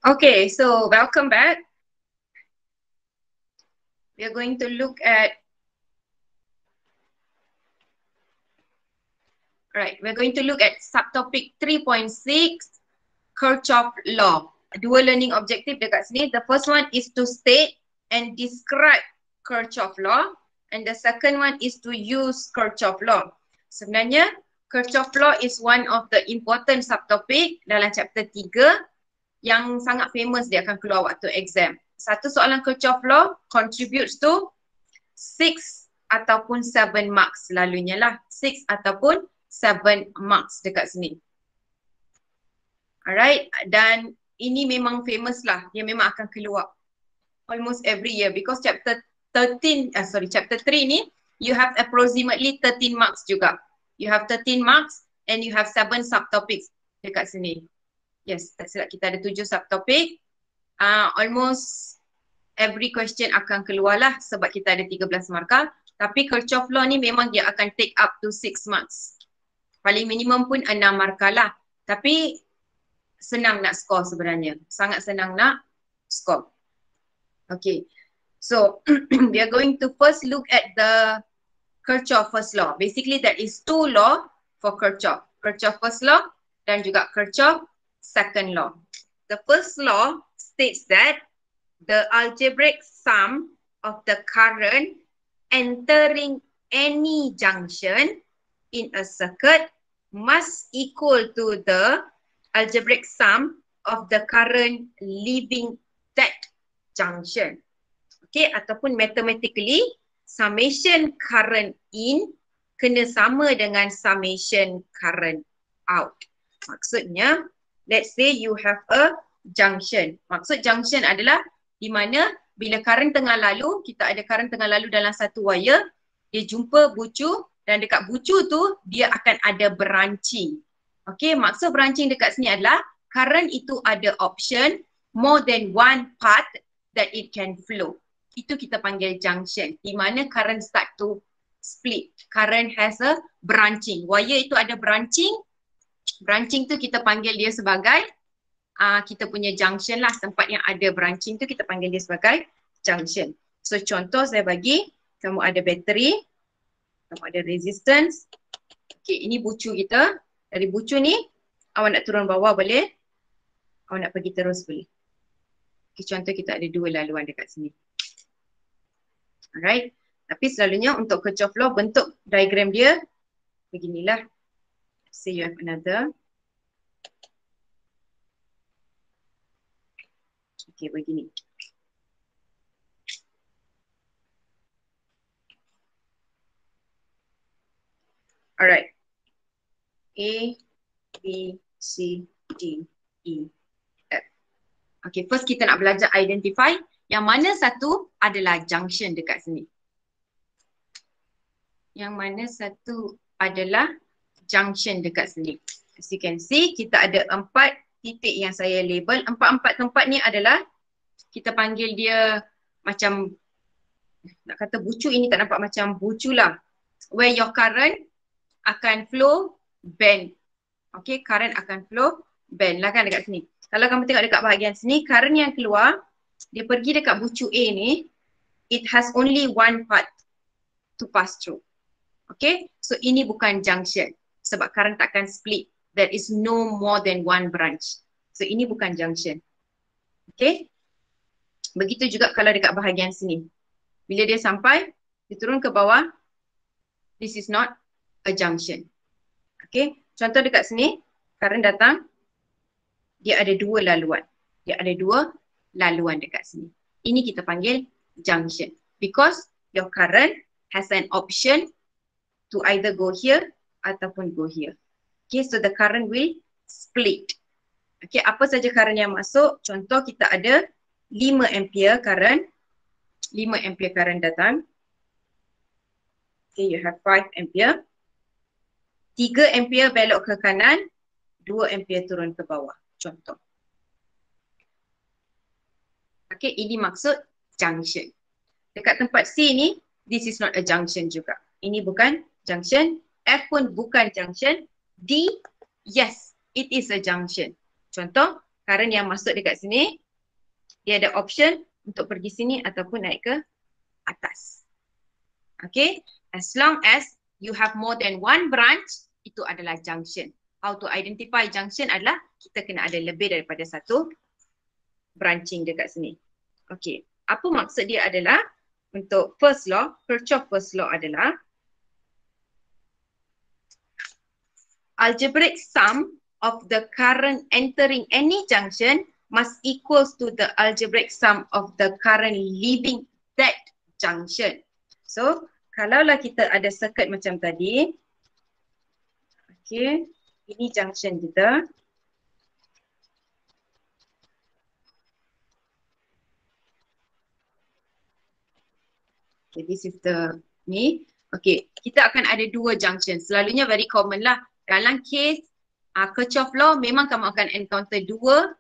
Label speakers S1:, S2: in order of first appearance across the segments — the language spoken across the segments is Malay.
S1: Okay, so welcome back. We are going to look at, we're going to look at subtopic 3.6, Kirchhoff law. Dua learning objective dekat sini. The first one is to state and describe Kirchhoff law, and the second one is to use Kirchhoff law. Sebenarnya Kirchhoff law is one of the important subtopic dalam chapter 3 yang sangat famous, dia akan keluar waktu exam. Satu soalan Kirchhoff law contributes to 6 ataupun 7 marks selalunya lah. 6 ataupun 7 marks dekat sini. Alright, dan ini memang famous lah. Dia memang akan keluar almost every year because chapter 3 ni you have approximately 13 marks juga. You have 13 marks and you have 7 subtopics dekat sini. Yes, tak silap kita ada 7 subtopik. Almost every question akan keluar lah sebab kita ada 13 markah. Tapi Kirchhoff law ni memang dia akan take up to 6 marks. Paling minimum pun 6 markah lah. Tapi senang nak score sebenarnya. Sangat senang nak score. Okay. So, we are going to first look at the Kirchhoff first law. Basically, that is 2 law for Kirchhoff. Kirchhoff first law dan juga Kirchhoff second law. The first law states that the algebraic sum of the current entering any junction in a circuit must equal to the algebraic sum of the current leaving that junction. Okay, ataupun mathematically summation current in kena sama dengan summation current out. Maksudnya, let's say you have a junction. Maksud junction adalah di mana bila current tengah lalu, kita ada current tengah lalu dalam satu wire, dia jumpa bucu dan dekat bucu tu dia akan ada branching. Okay, maksud branching dekat sini adalah current itu ada option more than one path that it can flow. Itu kita panggil junction. Di mana current start to split. Current has a branching. Wire itu ada branching. Branching tu kita panggil dia sebagai kita punya junction lah. Tempat yang ada branching tu kita panggil dia sebagai junction. So contoh saya bagi, kamu ada bateri, kamu ada resistance. Okay, ini bucu kita. Dari bucu ni, awak nak turun bawah boleh. Awak nak pergi terus boleh. Okay, contoh kita ada 2 laluan dekat sini. Alright. Tapi selalunya untuk Kirchhoff law, bentuk diagram dia beginilah. Say you have another. Okay, begini. Alright. A, B, C, D, E, F. Okay, first kita nak belajar identify yang mana satu adalah junction dekat sini. Yang mana satu adalah junction dekat sini. As you can see, kita ada 4 titik yang saya label. 4 tempat ni adalah kita panggil dia macam, nak kata bucu, ini tak nampak macam bucu lah. Where your current akan flow bend. Okay, current akan flow bend lah kan dekat sini. Kalau kamu tengok dekat bahagian sini, current yang keluar, dia pergi dekat bucu A ni, it has only one path to pass through. Okay, so ini bukan junction. Sebab current takkan split. There is no more than one branch. So ini bukan junction. Okay. Begitu juga kalau dekat bahagian sini. Bila dia sampai, dia turun ke bawah. This is not a junction. Okay. Contoh dekat sini, current datang. Dia ada 2 laluan. Dia ada 2 laluan dekat sini. Ini kita panggil junction. Because your current has an option to either go here ataupun go here. Okay, so the current will split. Okay, apa saja current yang masuk? Contoh kita ada 5 ampere current. 5 ampere current datang. Okay, you have 5 ampere. 3 ampere belok ke kanan. 2 ampere turun ke bawah. Contoh. Okay, ini maksud junction. Dekat tempat C ni, this is not a junction juga. Ini bukan junction. F pun bukan junction. D, yes, it is a junction. Contoh, current yang masuk dekat sini, dia ada option untuk pergi sini ataupun naik ke atas. Okay, as long as you have more than one branch, itu adalah junction. How to identify junction adalah kita kena ada lebih daripada satu branching dekat sini. Okay, apa maksud dia adalah untuk first law, Kirchhoff first law adalah algebraic sum of the current entering any junction must equals to the algebraic sum of the current leaving that junction. So, kalaulah kita ada circuit macam tadi, okay, ini junction kita. Okay, this is the ni. Okay, kita akan ada dua junction. Selalunya very common lah. Dalam case Kirchhoff law, memang kamu akan encounter dua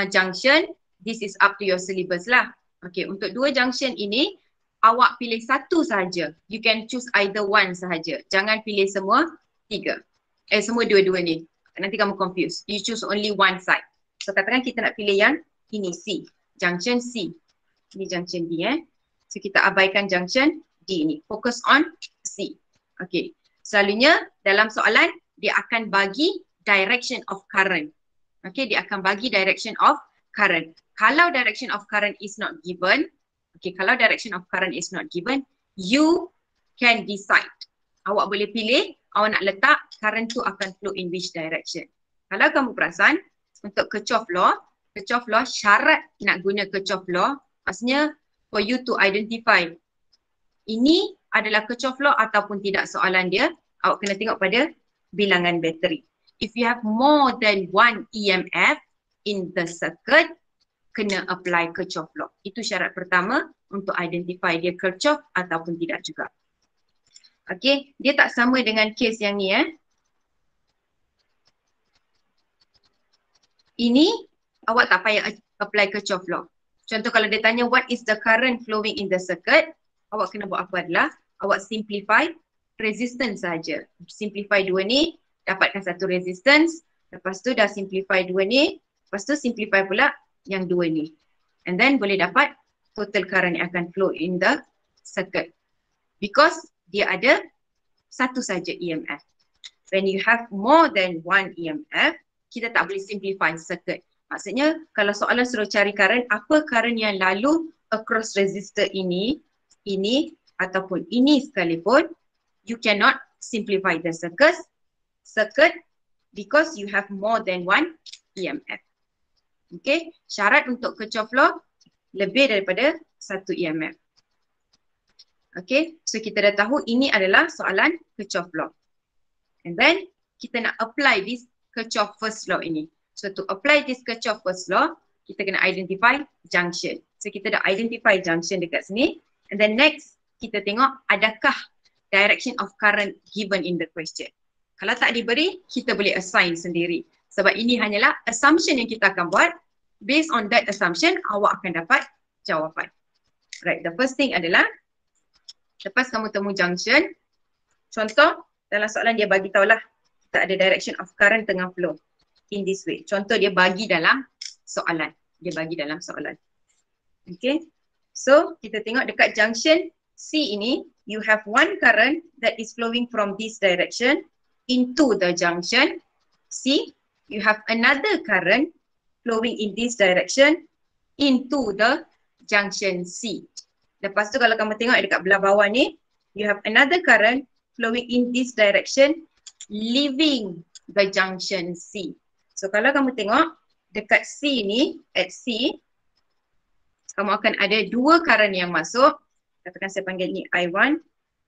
S1: junction. This is up to your syllabus lah. Okay, untuk dua junction ini, awak pilih satu sahaja. You can choose either one sahaja. Jangan pilih semua tiga. Semua dua-dua ni. Nanti kamu confuse. You choose only one side. So katakan kita nak pilih yang ini C. Junction C. Ini junction D So kita abaikan junction D ni. Focus on C. Okay. Selalunya dalam soalan, dia akan bagi direction of current. Okay, dia akan bagi direction of current. Kalau direction of current is not given, okay, kalau direction of current is not given, you can decide. Awak boleh pilih, awak nak letak current tu akan flow in which direction. Kalau kamu perasan, untuk Kirchhoff law syarat nak guna Kirchhoff law, maksudnya for you to identify ini adalah Kirchhoff law ataupun tidak soalan dia, awak kena tengok pada bilangan bateri. If you have more than one EMF in the circuit, kena apply Kirchhoff law. Itu syarat pertama untuk identify dia Kirchhoff ataupun tidak juga. Okay, dia tak sama dengan case yang ni Ini awak tak payah apply Kirchhoff law. Contoh kalau dia tanya what is the current flowing in the circuit, awak kena buat apa adalah awak simplify resistance saja. Simplify dua ni, dapatkan satu resistance. Lepas tu dah simplify dua ni, lepas tu simplify pula yang dua ni. And then boleh dapat total current yang akan flow in the circuit. Because dia ada satu saja EMF. When you have more than one EMF, kita tak boleh simplify circuit. Maksudnya kalau soalan suruh cari current, apa current yang lalu across resistor ini ataupun ini sekalipun, you cannot simplify the circuit because you have more than one EMF. Okay, syarat untuk Kirchhoff law lebih daripada satu EMF. Okay, so kita dah tahu ini adalah soalan Kirchhoff law. And then kita nak apply this Kirchhoff first law ini. So to apply this Kirchhoff first law, kita kena identify junction. So kita dah identify junction dekat sini. And then next, kita tengok adakah direction of current given in the question. Kalau tak diberi, kita boleh assign sendiri. Sebab ini hanyalah assumption yang kita akan buat. Based on that assumption, awak akan dapat jawapan. Right, the first thing adalah lepas kamu temu junction, contoh dalam soalan dia bagi tahulah kita ada direction of current tengah flow in this way. Contoh dia bagi dalam soalan. Okay. So kita tengok dekat junction C ini, you have one current that is flowing from this direction into the junction C. You have another current flowing in this direction into the junction C. Lepas tu kalau kamu tengok dekat belah bawah ni, you have another current flowing in this direction leaving the junction C. So kalau kamu tengok dekat C ni, at C, kamu akan ada dua current yang masuk. Katakan saya panggil ni I1,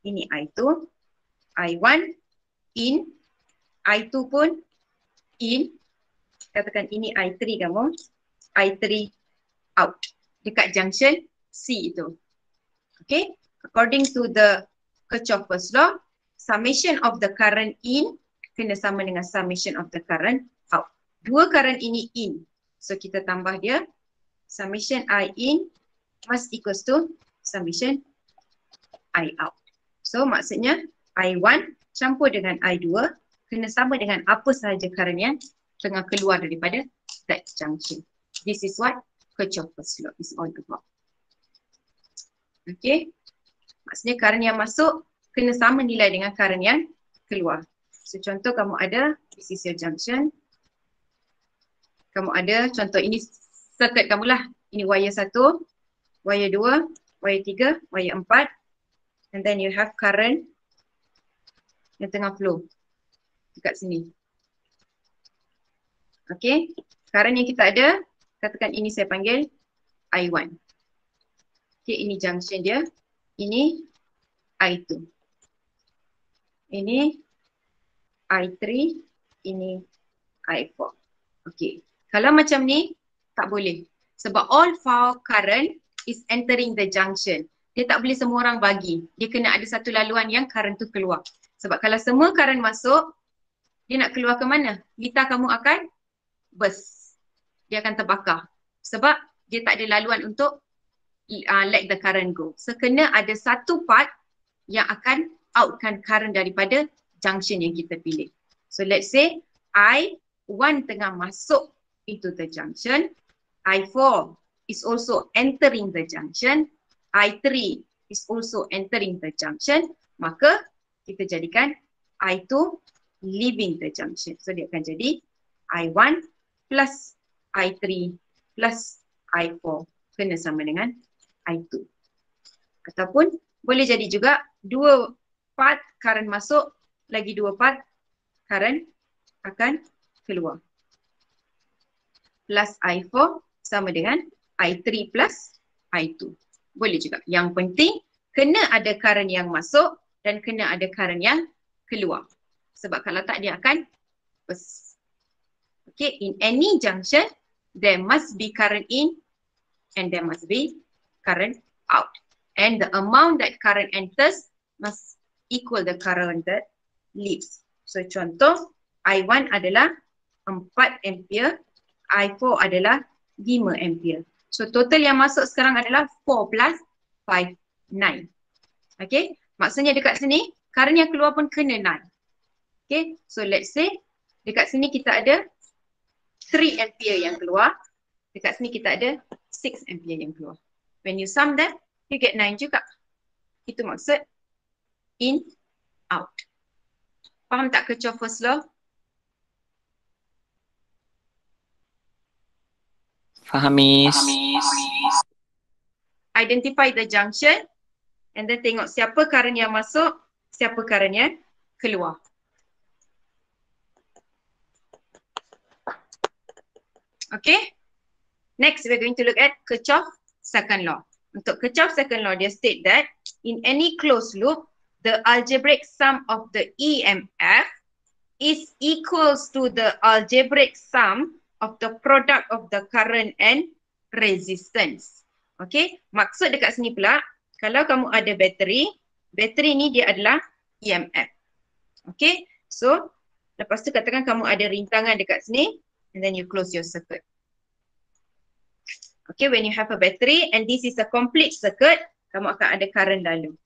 S1: ini I2. I1 in, I2 pun in. Katakan ini I3 kamu, I3 out. Dekat junction C itu. Okay, according to the Kirchhoff first law, summation of the current in kena sama dengan summation of the current out. Dua current ini in. So kita tambah dia, summation I in must equals to summation I out. So maksudnya I1 campur dengan I2 kena sama dengan apa sahaja current yang tengah keluar daripada that junction. This is what Kirchhoff's law is all about. Okay. Maksudnya current yang masuk kena sama nilai dengan current yang keluar. So contoh kamu ada, this is your junction. Kamu ada, contoh ini circuit kamu lah. Ini wire 1, wire 2, wire 3, wire 4. And then you have current yang tengah flow dekat sini. Okay. Current yang kita ada, katakan ini saya panggil I1. Okay, ini junction dia. Ini I2. Ini I3. Ini I4. Okay. Kalau macam ni, tak boleh. Sebab all four current is entering the junction. Dia tak boleh semua orang bagi. Dia kena ada satu laluan yang current tu keluar. Sebab kalau semua current masuk, dia nak keluar ke mana? Litar kamu akan burst. Dia akan terbakar. Sebab dia tak ada laluan untuk let the current go. So kena ada satu part yang akan outkan current daripada junction yang kita pilih. So let's say I1 tengah masuk into the junction, I4 is also entering the junction, I3 is also entering the junction, maka kita jadikan I2 leaving the junction. So dia akan jadi I1 plus I3 plus I4 kena sama dengan I2. Ataupun boleh jadi juga dua part current masuk, lagi dua part current akan keluar. Plus I4 sama dengan I3 plus I2. Boleh juga. Yang penting kena ada current yang masuk dan kena ada current yang keluar. Sebab kalau tak dia akan burst. Okay, in any junction there must be current in and there must be current out. And the amount that current enters must equal the current that leaves. So contoh I1 adalah 4 ampere, I4 adalah 5 ampere. So total yang masuk sekarang adalah 4 plus 5, 9. Okay, maksudnya dekat sini current yang keluar pun kena 9. Okay, so let's say dekat sini kita ada 3 ampere yang keluar, dekat sini kita ada 6 ampere yang keluar. When you sum them, you get 9 juga. Itu maksud in, out. Faham tak Kirchhoff's law?
S2: Faham, Miss.
S1: Identify the junction and then tengok siapa current yang masuk, siapa current yang keluar. Okay. Next, we're going to look at Kirchhoff's second law. Untuk Kirchhoff's second law, dia state that in any closed loop, the algebraic sum of the EMF is equals to the algebraic sum of the product of the current and resistance. Okay, maksud dekat sini pula, kalau kamu ada bateri, bateri ni dia adalah EMF. Okay, so lepas tu katakan kamu ada rintangan dekat sini and then you close your circuit. Okay, when you have a battery and this is a complete circuit, kamu akan ada current lalu.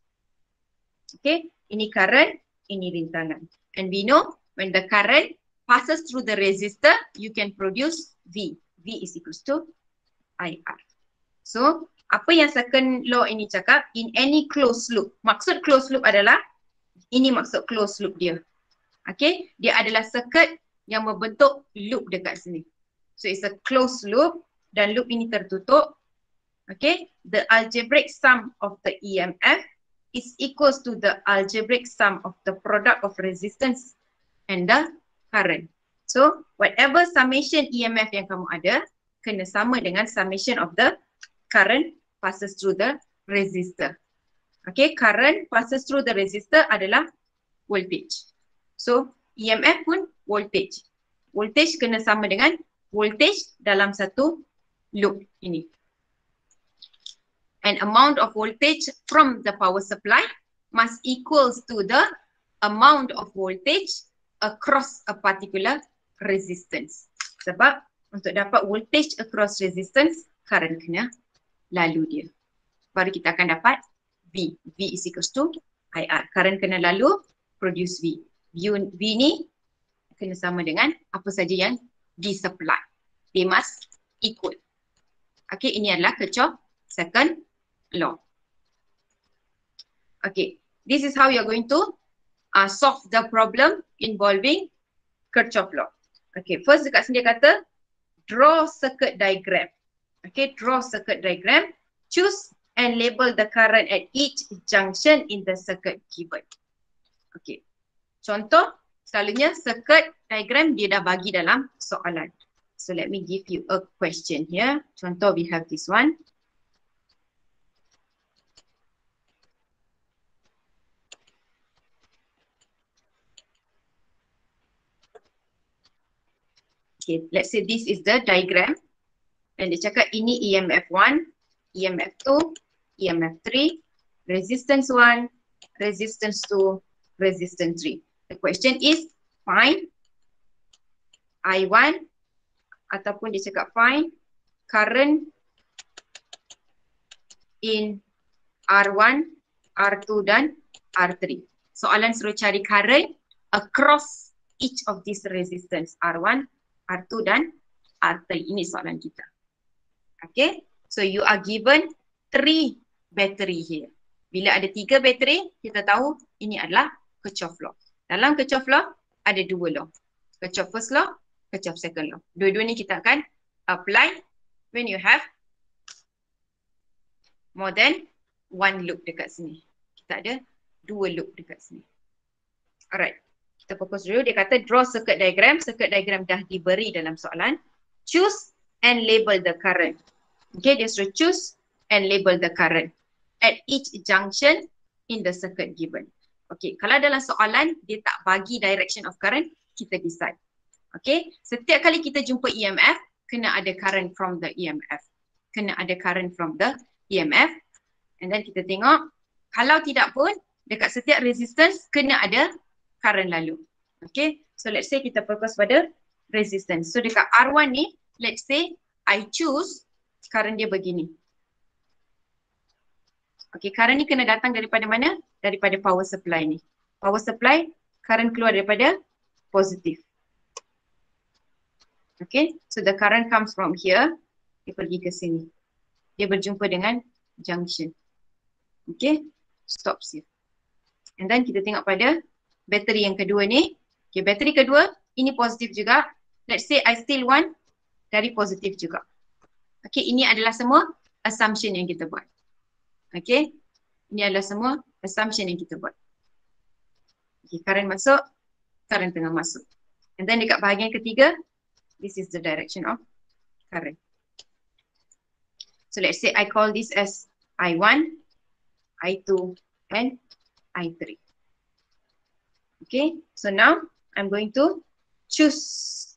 S1: Okay, ini current, ini rintangan. And we know when the current passes through the resistor, you can produce V. V is equals to IR. So, apa yang second law ini cakap? In any closed loop. Maksud closed loop adalah, ini maksud closed loop dia. Okay, dia adalah circuit yang membentuk loop dekat sini. So, it's a closed loop. Dan loop ini tertutup. Okay, the algebraic sum of the EMF is equals to the algebraic sum of the product of resistance and the current. So, whatever summation EMF yang kamu ada, kena sama dengan summation of the current passes through the resistor. Okay, current passes through the resistor adalah voltage. So, EMF pun voltage. Voltage kena sama dengan voltage dalam satu loop ini. An amount of voltage from the power supply must equals to the amount of voltage across a particular resistance. Sebab untuk dapat voltage across resistance, current kena lalu dia. Baru kita akan dapat V. V is equals to IR. Current kena lalu, produce V. V ni kena sama dengan apa saja yang disupply. They must equal. Okay, ini adalah Kirchhoff second law. Okay, this is how you're going to solve the problem involving Kirchhoff law. Okay, first dekat sini dia kata draw circuit diagram. Okay, draw circuit diagram. Choose and label the current at each junction in the circuit given. Okay, contoh selalunya circuit diagram dia dah bagi dalam soalan. So let me give you a question here. Contoh we have this one. Okay, let's say this is the diagram. Dan dia cakap ini EMF 1, EMF 2, EMF 3, resistance 1, resistance 2, resistance 3. The question is find I1 ataupun dia cakap find current in R1, R2 dan R3. Soalan suruh cari current across each of these resistance R1, R2 dan R3. Ini soalan kita. Okay, so you are given 3 battery here. Bila ada 3 battery, kita tahu ini adalah Kirchhoff law. Dalam Kirchhoff law ada 2 law. Kirchhoff first law, Kirchhoff second law. Dua-dua ni kita akan apply when you have more than 1 loop dekat sini. Kita ada 2 loop dekat sini. Alright, kita fokus dulu. Dia kata draw circuit diagram. Circuit diagram dah diberi dalam soalan. Choose and label the current. Okay, dia suruh choose and label the current at each junction in the circuit given. Okay, kalau dalam soalan dia tak bagi direction of current, kita decide. Okay, setiap kali kita jumpa EMF, kena ada current from the EMF. Kena ada current from the EMF. And then kita tengok, kalau tidak pun, dekat setiap resistance, kena ada current lalu. Okay, so let's say kita fokus pada resistance. So dekat R1 ni, let's say I choose current dia begini. Okay, current ni kena datang daripada mana? Daripada power supply ni. Power supply, current keluar daripada positif. Okay, so the current comes from here. Dia pergi ke sini. Dia berjumpa dengan junction. Okay, stops here. And then kita tengok pada bateri yang kedua ni. Okay, bateri kedua, ini positif juga. Let's say I still want dari positif juga. Okay, ini adalah semua assumption yang kita buat. Okay, ini adalah semua assumption yang kita buat. Okay, current masuk, current tengah masuk. And then dekat bahagian ketiga, this is the direction of current. So let's say I call this as I1, I2 and I3. Okay, so now I'm going to choose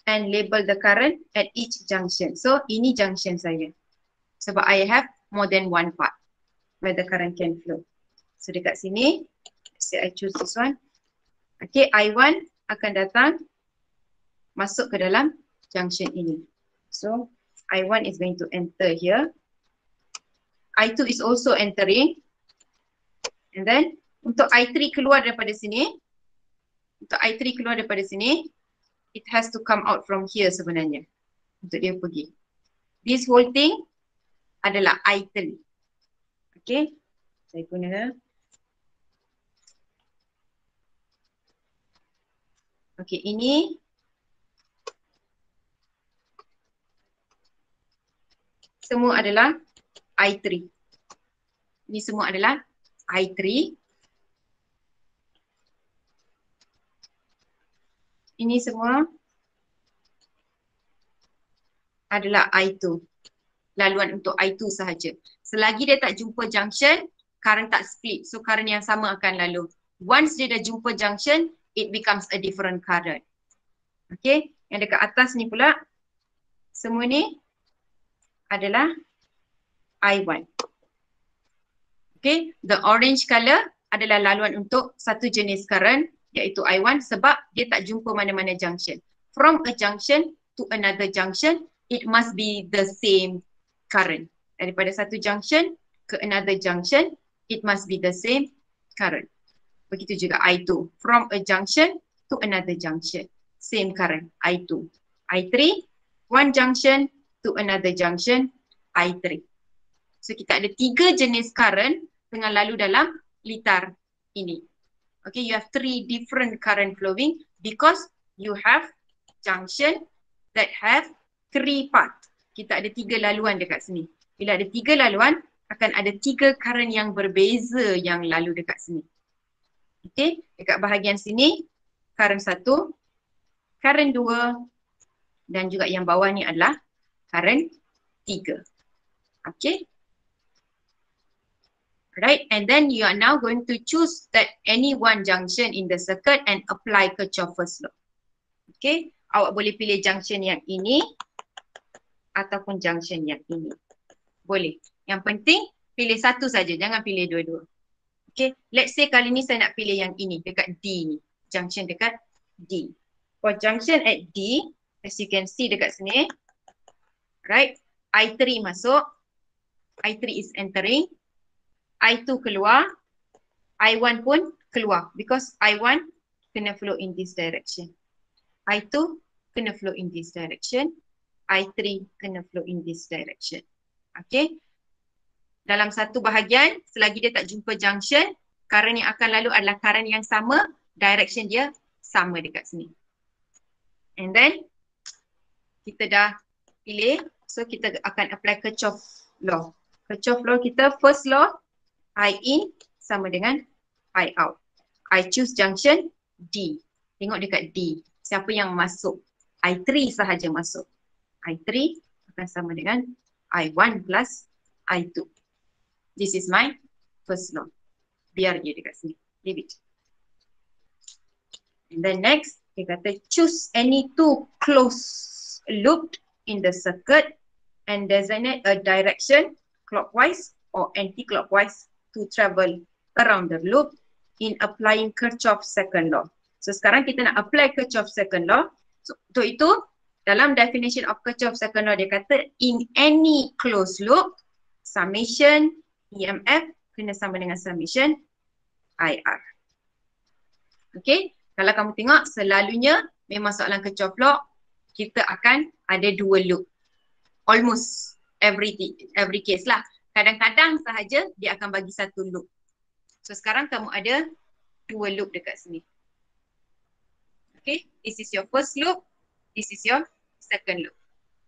S1: and label the current at each junction. So ini junction saya. Sebab I have more than one part where the current can flow. So dekat sini, let's say I choose this one. Okay, I1 akan datang masuk ke dalam junction ini. So I1 is going to enter here. I2 is also entering. And then untuk I3 keluar daripada sini, it has to come out from here sebenarnya. Untuk dia pergi. This whole thing adalah I3. Okay. Saya guna. Okay, ini semua adalah I3. Ini semua adalah I3. Ini semua adalah I2. Laluan untuk I2 sahaja. Selagi dia tak jumpa junction, current tak split. So current yang sama akan lalu. Once dia dah jumpa junction, it becomes a different current. Okay, yang dekat atas ni pula, semua ni adalah I1. Okay, the orange color adalah laluan untuk satu jenis current, iaitu I1 sebab dia tak jumpa mana-mana junction. From a junction to another junction, it must be the same current. Daripada satu junction ke another junction, it must be the same current. Begitu juga I2. From a junction to another junction, same current, I2. I3, one junction to another junction, I3. So kita ada 3 jenis current tengah lalu dalam litar ini. Okay, you have 3 different current flowing because you have junction that have 3 part. Kita ada 3 laluan dekat sini. Bila ada 3 laluan, akan ada 3 current yang berbeza yang lalu dekat sini. Okay, dekat bahagian sini, current 1, current 2 dan juga yang bawah ni adalah current 3. Okay. Right, and then you are now going to choose that any one junction in the circuit and apply Kirchhoff's law. Okay, awak boleh pilih junction yang ini ataupun junction yang ini. Boleh. Yang penting pilih satu saja, jangan pilih dua-dua. Okay, let's say kali ni saya nak pilih yang ini dekat D ni. Junction dekat D. For junction at D, as you can see dekat sini, right, I3 masuk, I3 is entering, I2 keluar, I1 pun keluar because I1 kena flow in this direction. I2 kena flow in this direction. I3 kena flow in this direction. Okay. Dalam satu bahagian, selagi dia tak jumpa junction, current yang akan lalu adalah current yang sama, direction dia sama dekat sini. And then, kita dah pilih, so kita akan apply Kirchhoff's law. Kirchhoff's law kita, first law, I in sama dengan I out. I choose junction D. Tengok dekat D. Siapa yang masuk? I3 sahaja masuk. I3 akan sama dengan I1 plus I2. This is my first law. Biar dia dekat sini. Leave it. And then next, kita kata choose any two closed loop in the circuit and designate a direction clockwise or anti-clockwise to travel around the loop in applying Kirchhoff's second law. So sekarang kita nak apply Kirchhoff's second law. So untuk itu, dalam definition of Kirchhoff's second law dia kata in any closed loop, summation EMF kena sama dengan summation IR. Okay, kalau kamu tengok selalunya memang soalan Kirchhoff's law kita akan ada 2 loop. Almost every case lah. Kadang-kadang sahaja dia akan bagi 1 loop. So sekarang kamu ada 2 loop dekat sini. Okay, this is your first loop, this is your second loop.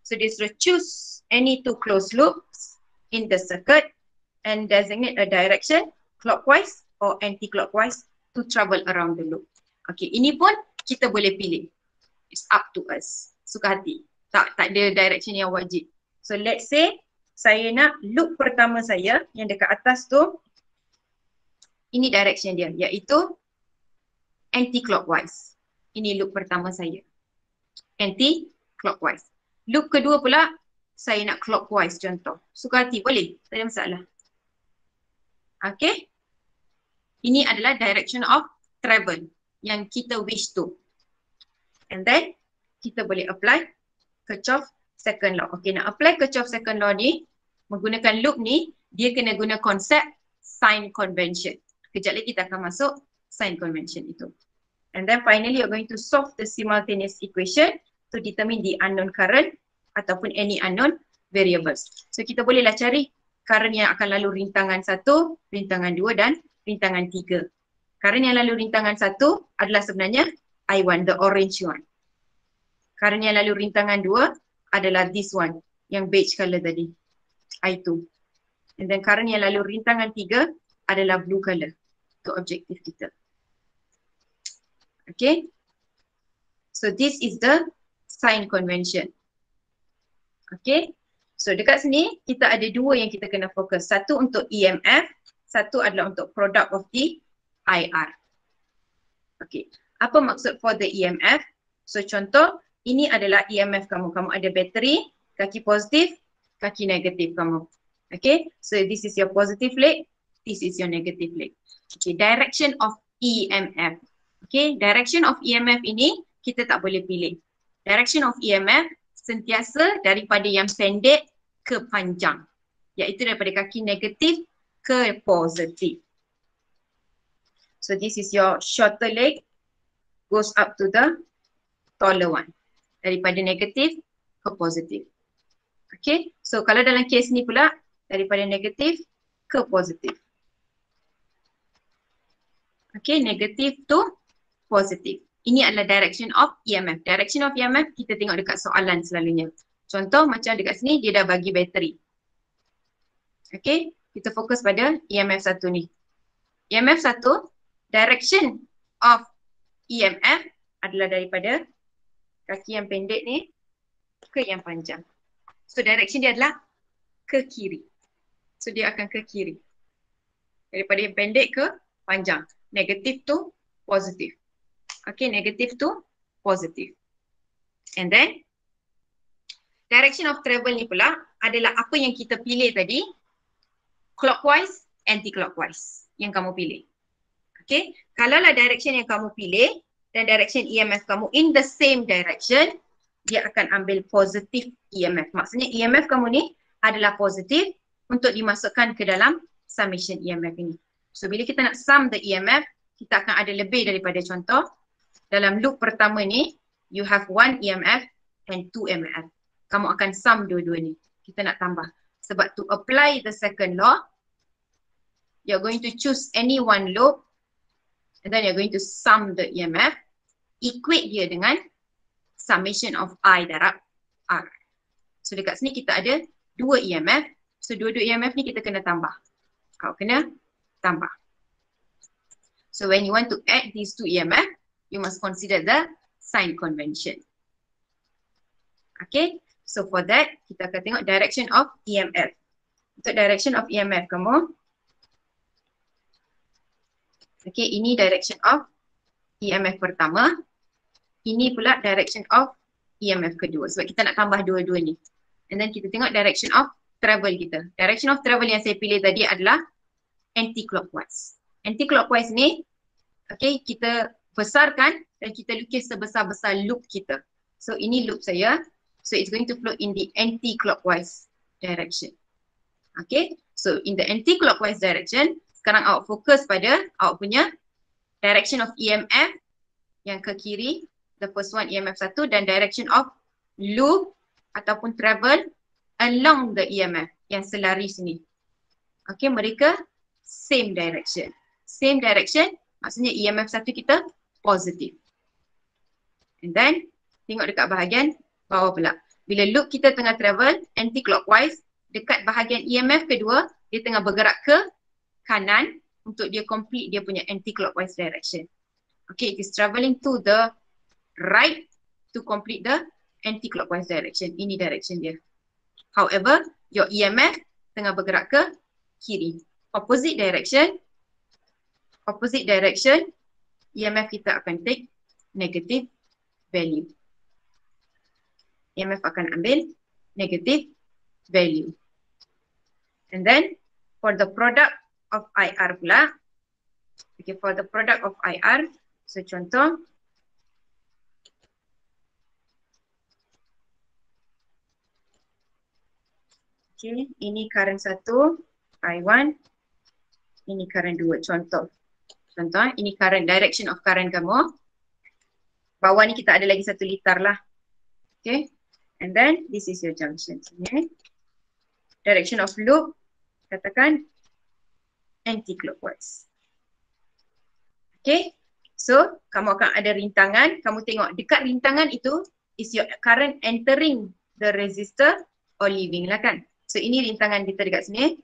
S1: So this will choose any 2 closed loops in the circuit and designate a direction clockwise or anti-clockwise to travel around the loop. Okay, ini pun kita boleh pilih. It's up to us. Suka hati. Tak ada direction yang wajib. So let's say saya nak loop pertama saya yang dekat atas tu, ini direction dia, iaitu anti-clockwise. Ini loop pertama saya. Anti-clockwise. Loop kedua pula, saya nak clockwise contoh. Suka hati, boleh? Tak ada masalah. Okay. Ini adalah direction of travel yang kita wish to. And then, kita boleh apply Kirchhoff's second law. Okay, nak apply Kirchhoff's second law ni, menggunakan loop ni, dia kena guna konsep sign convention. Kejap lagi kita akan masuk sign convention itu. And then finally, you're going to solve the simultaneous equation to determine the unknown current ataupun any unknown variables. So kita bolehlah cari current yang akan lalu rintangan 1, rintangan 2 dan rintangan 3. Current yang lalu rintangan 1 adalah sebenarnya I1, the orange one. Current yang lalu rintangan 2 adalah this one, yang beige color tadi, I2. And then current yang lalu rintangan 3 adalah blue color. Itu objektif kita. Okay. So this is the sign convention. Okay. So dekat sini kita ada 2 yang kita kena fokus. Satu untuk EMF, satu adalah untuk product of the IR. Okay. Apa maksud for the EMF? So contoh, ini adalah EMF kamu. Kamu ada bateri, kaki positif, kaki negatif kamu. Okay. So this is your positive leg, this is your negative leg. Okay. Direction of EMF. Okay. Direction of EMF ini kita tak boleh pilih. Direction of EMF sentiasa daripada yang pendek ke panjang, iaitu daripada kaki negatif ke positif. So this is your shorter leg goes up to the taller one. daripada negatif ke positif. Okay, so kalau dalam kes ni pula daripada negatif ke positif. Okay, negatif to positif. Ini adalah direction of EMF. Direction of EMF kita tengok dekat soalan selalunya. Contoh macam dekat sini dia dah bagi bateri. Okay, kita fokus pada EMF 1 ni. EMF 1, direction of EMF adalah daripada kaki yang pendek ni ke yang panjang. So direction dia adalah ke kiri. So dia akan ke kiri. Daripada yang pendek ke panjang. Negatif to positif. Okay, negatif to positif. And then direction of travel ni pula adalah apa yang kita pilih tadi, clockwise, anti-clockwise yang kamu pilih. Okay, kalaulah direction yang kamu pilih dan direction EMF kamu in the same direction, dia akan ambil positif EMF. Maksudnya EMF kamu ni adalah positif untuk dimasukkan ke dalam summation EMF ini. So bila kita nak sum the EMF, kita akan ada lebih daripada contoh. Dalam loop pertama ni, you have 1 EMF and 2 EMF. Kamu akan sum dua-dua ni. Kita nak tambah. Sebab to apply the second law, you're going to choose any one loop and then you're going to sum the EMF, equate dia dengan summation of I darab R. So dekat sini kita ada 2 EMF. So dua-dua EMF ni kita kena tambah. Kau kena tambah. So when you want to add these 2 EMF, you must consider the sign convention. Okay, so for that, kita akan tengok direction of EMF. Untuk direction of EMF kamu, okay, ini direction of EMF pertama. Ini pula direction of EMF kedua. Sebab kita nak tambah dua-dua ni. And then kita tengok direction of travel kita. Direction of travel yang saya pilih tadi adalah anti-clockwise. Anti-clockwise ni, okay, kita besarkan dan kita lukis sebesar-besar loop kita. So ini loop saya. So it's going to flow in the anti-clockwise direction. Okay, so in the anti-clockwise direction, sekarang awak fokus pada awak punya direction of EMF yang ke kiri, the first one EMF 1, dan direction of loop ataupun travel along the EMF yang selari sini. Okay, mereka same direction. Same direction maksudnya EMF 1 kita positif. And then tengok dekat bahagian bawah pula. Bila loop kita tengah travel anti-clockwise, dekat bahagian EMF kedua, dia tengah bergerak ke kanan untuk dia complete dia punya anti-clockwise direction. Okay, it is travelling to the right to complete the anti-clockwise direction. Ini direction dia. However, your EMF tengah bergerak ke kiri. Opposite direction, EMF kita akan take negative value. EMF akan ambil negative value. And then for the product of IR pula, okay, for the product of IR, so contoh, okay, ini current 1, I1, ini current 2, contoh. Contoh, ini current, direction of current kamu. Bawah ni kita ada lagi 1 litar lah. Okay, and then this is your junction. Okay. Direction of loop, katakan anti-clockwise. Okay, so kamu akan ada rintangan. Kamu tengok dekat rintangan itu is your current entering the resistor or leaving lah kan. So ini rintangan kita dekat sini.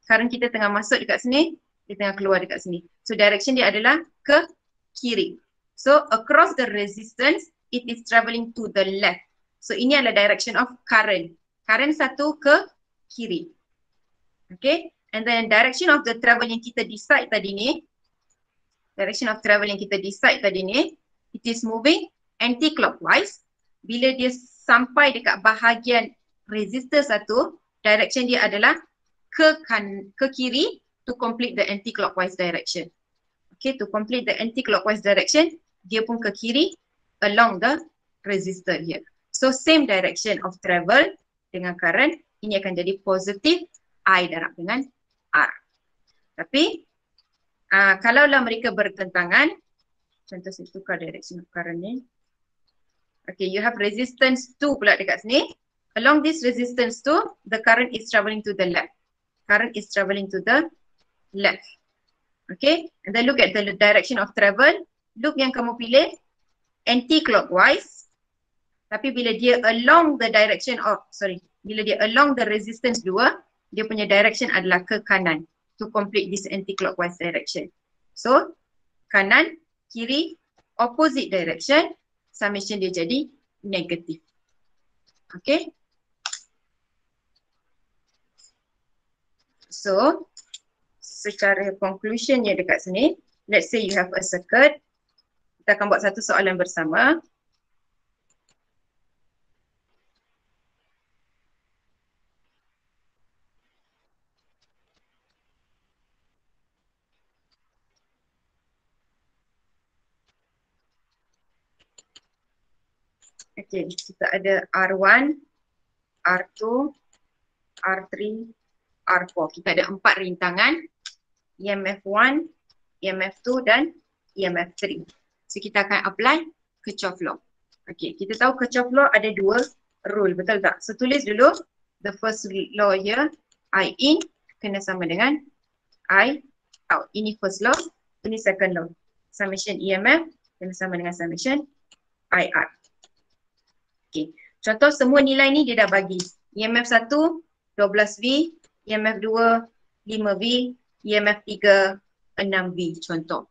S1: Current kita tengah masuk dekat sini, dia tengah keluar dekat sini. So direction dia adalah ke kiri. So across the resistance, it is travelling to the left. So ini adalah direction of current. Current 1 ke kiri. Okay, and then direction of the travel yang kita decide tadi ni, it is moving anti-clockwise. Bila dia sampai dekat bahagian resistor 1, direction dia adalah ke kiri to complete the anti-clockwise direction. Okay, to complete the anti-clockwise direction, dia pun ke kiri along the resistor here. So same direction of travel dengan current, ini akan jadi positif I darab dengan R. Tapi kalaulah mereka bertentangan, contoh saya tukar direction of current ni. Okay, you have resistance 2 pula dekat sini. Along this resistance 2, the current is travelling to the left. Current is travelling to the left. Okay, and then look at the direction of travel. Loop yang kamu pilih anti-clockwise. Tapi bila dia along the direction of, bila dia along the resistance 2, dia punya direction adalah ke kanan to complete this anti-clockwise direction. So, kanan, kiri, opposite direction, summation dia jadi negatif. Okay. So, secara conclusionnya dekat sini, let's say you have a circuit. Kita akan buat satu soalan bersama. Okay, kita ada R1, R2, R3, R4. Kita ada 4 rintangan, EMF1, EMF2 dan EMF3. So kita akan apply Kirchhoff law. Okay, kita tahu Kirchhoff law ada 2 rule, betul tak? So tulis dulu the first law here, I in kena sama dengan I out. Ini first law, ini second law. Summation EMF kena sama dengan summation I out. Okay, contoh semua nilai ni dia dah bagi. EMF 1, 12V, EMF 2, 5V, EMF 3, 6V contoh.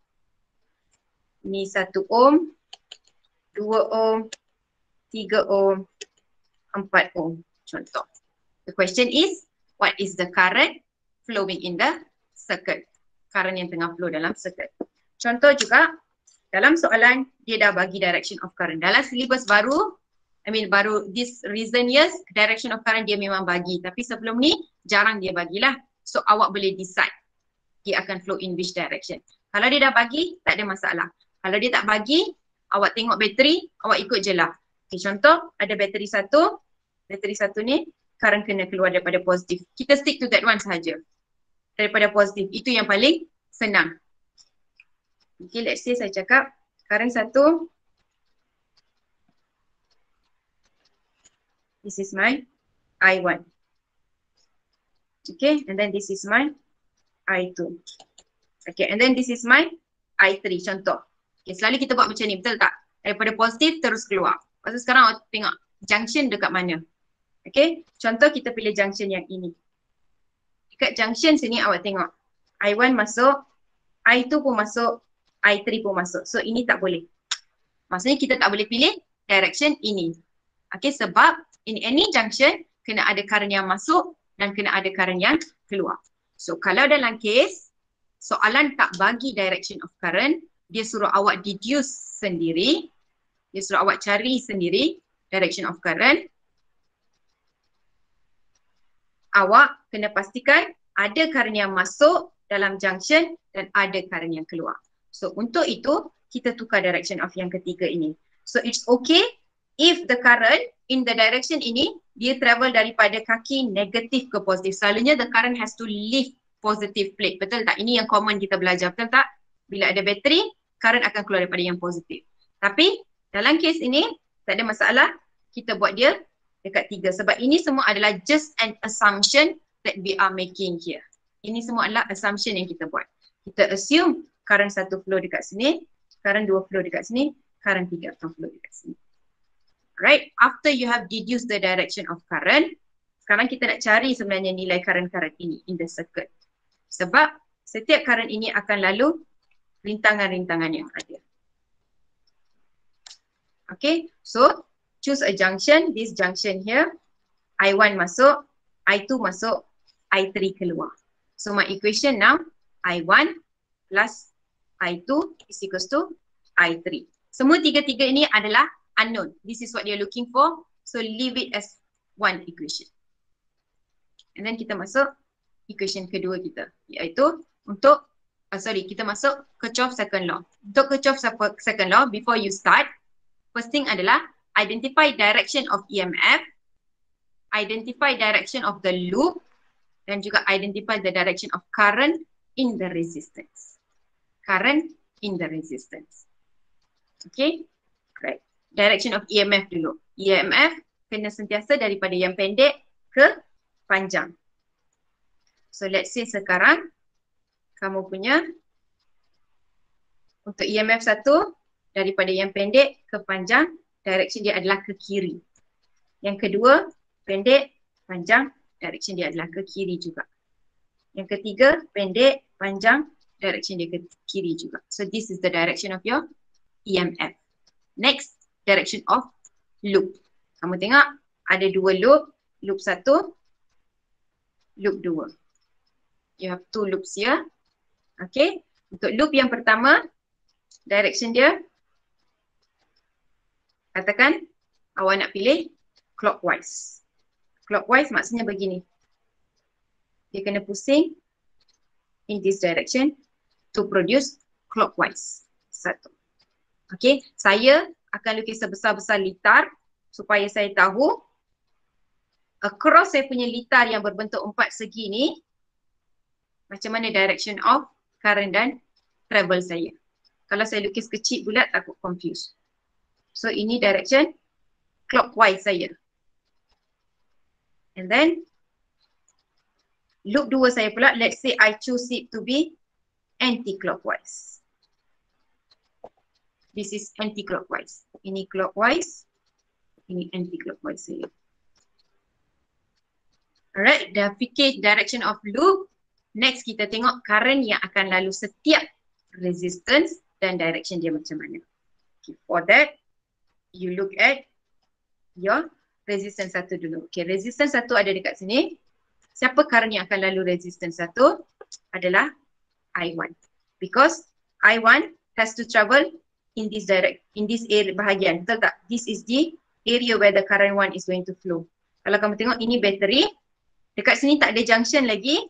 S1: Ni 1 ohm, 2 ohm, 3 ohm, 4 ohm contoh. The question is, what is the current flowing in the circuit? Current yang tengah flow dalam circuit. Contoh juga, dalam soalan dia dah bagi direction of current. Dalam syllabus baru, baru this recent years, direction of current dia memang bagi. Tapi sebelum ni, jarang dia bagilah. So awak boleh decide dia akan flow in which direction. Kalau dia dah bagi, tak ada masalah. Kalau dia tak bagi, awak tengok bateri, awak ikut je lah. Okay, contoh, ada bateri 1. Bateri 1 ni, current kena keluar daripada positif. Kita stick to that one sahaja. Daripada positif. Itu yang paling senang. Okay, let's say saya cakap, current 1. This is my I1. Okay, and then this is my I2. Okay, and then this is my I3 contoh. Okay, selalu kita buat macam ni, betul tak? Daripada positif terus keluar. Lepas tu sekarang awak tengok junction dekat mana. Okay, contoh kita pilih junction yang ini. Dekat junction sini awak tengok I1 masuk, I2 pun masuk, I3 pun masuk. So ini tak boleh. Maksudnya kita tak boleh pilih direction ini. Okay, sebab in any junction kena ada current yang masuk dan kena ada current yang keluar. So kalau dalam case soalan tak bagi direction of current, dia suruh awak deduce sendiri, dia suruh awak cari sendiri direction of current. Awak kena pastikan ada current yang masuk dalam junction dan ada current yang keluar. So untuk itu kita tukar direction of yang ketiga ini. So it's okay if the current in the direction ini dia travel daripada kaki negatif ke positif. Selalunya the current has to leave positive plate. Betul tak? Ini yang common kita belajar. Betul tak? Bila ada bateri, current akan keluar daripada yang positif. Tapi dalam case ini tak ada masalah. Kita buat dia dekat 3. Sebab ini semua adalah just an assumption that we are making here. Ini semua adalah assumption yang kita buat. Kita assume current 1 flow dekat sini, current 2 flow dekat sini, current 3 akan flow dekat sini. Right, after you have deduced the direction of current, sekarang kita nak cari sebenarnya nilai current-current ini in the circuit. Sebab setiap current ini akan lalu rintangan-rintangan yang ada. Okay, so choose a junction, this junction here, I1 masuk, I2 masuk, I3 keluar. So my equation now, I1 plus I2 is equals to I3. Semua tiga-tiga ini adalah unknown. This is what you're looking for. So leave it as one equation. And then kita masuk equation kedua kita. Iaitu untuk, kita masuk Kirchhoff second law. Untuk Kirchhoff second law, before you start, first thing adalah identify direction of EMF, identify direction of the loop, dan juga identify the direction of current in the resistance. Current in the resistance. Okay, right. direction of EMF dulu. EMF kena sentiasa daripada yang pendek ke panjang. So let's say sekarang kamu punya untuk EMF 1 daripada yang pendek ke panjang, direction dia adalah ke kiri. Yang kedua, pendek, panjang, direction dia adalah ke kiri juga. Yang ketiga, pendek, panjang, direction dia ke kiri juga. So this is the direction of your EMF. Next, direction of loop. Kamu tengok ada dua loop, loop 1, loop 2. You have two loops here. Okay, untuk loop yang pertama, direction dia, katakan awak nak pilih clockwise. Clockwise maksudnya begini. Dia kena pusing in this direction to produce clockwise. 1. Okay, saya akan lukis sebesar-besar litar supaya saya tahu across saya punya litar yang berbentuk 4 segi ni macam mana direction of current dan travel saya. Kalau saya lukis kecil bulat takut confuse. So ini direction clockwise saya. And then loop 2 saya pula, let's say I choose it to be anti-clockwise. This is anti-clockwise. Ini clockwise, ini anti-clockwise saya. Alright, dah fikir direction of loop. Next kita tengok current yang akan lalu setiap resistance dan direction dia macam mana. Okay, for that, you look at your resistance 1 dulu. Okay, resistance 1 ada dekat sini. Siapa current yang akan lalu resistance 1? Adalah I1. Because I1 has to travel in this area bahagian. Betul tak? This is the area where the current 1 is going to flow. Kalau kamu tengok ini battery, dekat sini tak ada junction lagi,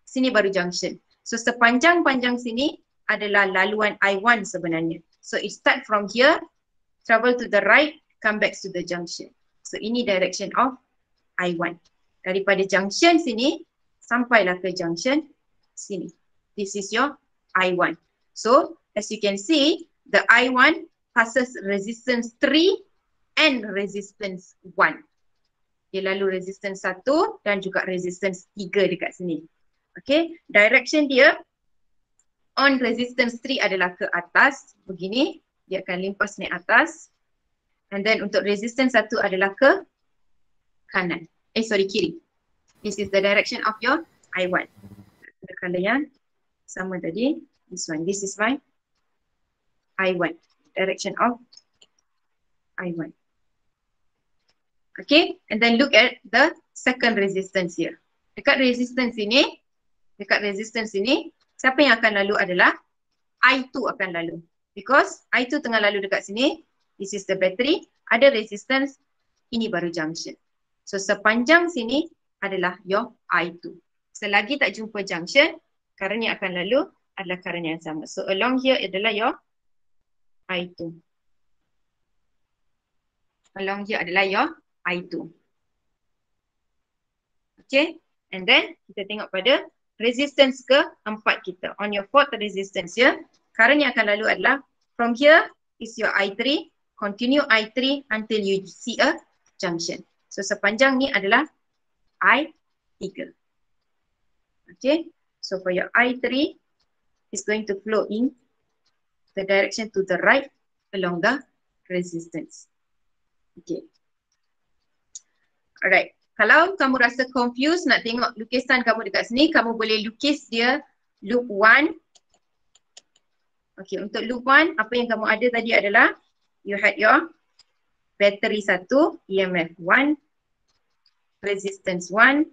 S1: sini baru junction. So sepanjang-panjang sini adalah laluan I1 sebenarnya. So it start from here, travel to the right, come back to the junction. So ini direction of I1. Daripada junction sini sampailah ke junction sini. This is your I1. So as you can see, the I1 passes resistance 3 and resistance 1. Dia lalu resistance 1 dan juga resistance 3 dekat sini. Okay, direction dia on resistance 3 adalah ke atas, begini, dia akan limpas naik atas. And then untuk resistance 1 adalah ke kanan. Kiri. This is the direction of your I1. The color yang sama tadi, this one. This is my I1. Direction of I1. Okay, and then look at the second resistance here. Dekat resistance ini, siapa yang akan lalu adalah I2 akan lalu. Because I2 tengah lalu dekat sini, this is the battery, ada resistance, ini baru junction. So sepanjang sini adalah your I2. Selagi tak jumpa junction, current yang akan lalu adalah current yang sama. So along here adalah your I2. Along here adalah your I2. Okay, and then kita tengok pada resistance keempat kita. On your fourth resistance here, current yang akan lalu adalah from here is your I3, continue I3 until you see a junction. So sepanjang ni adalah I3. Okay, so for your I3 is going to flow in the direction to the right along the resistance. Okay. Alright. Kalau kamu rasa confused nak tengok lukisan kamu dekat sini, kamu boleh lukis dia loop 1. Okay, untuk loop 1, apa yang kamu ada tadi adalah you had your battery 1, EMF 1, resistance 1,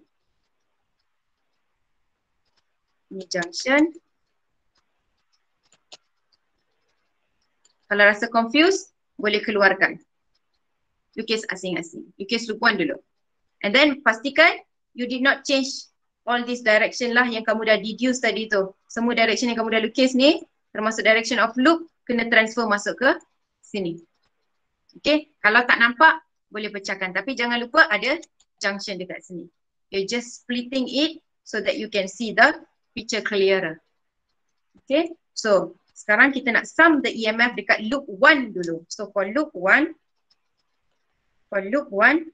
S1: ini junction. Kalau rasa confused, boleh keluarkan. Lukis asing-asing. Lukis loop 1 dulu. And then pastikan you did not change all this direction lah yang kamu dah deduce tadi tu. Semua direction yang kamu dah lukis ni, termasuk direction of loop, kena transfer masuk ke sini. Okay, kalau tak nampak, boleh pecahkan. Tapi jangan lupa ada junction dekat sini. You're just splitting it so that you can see the picture clearer. Okay, so Sekarang kita nak sum the EMF dekat loop 1 dulu. So for loop 1,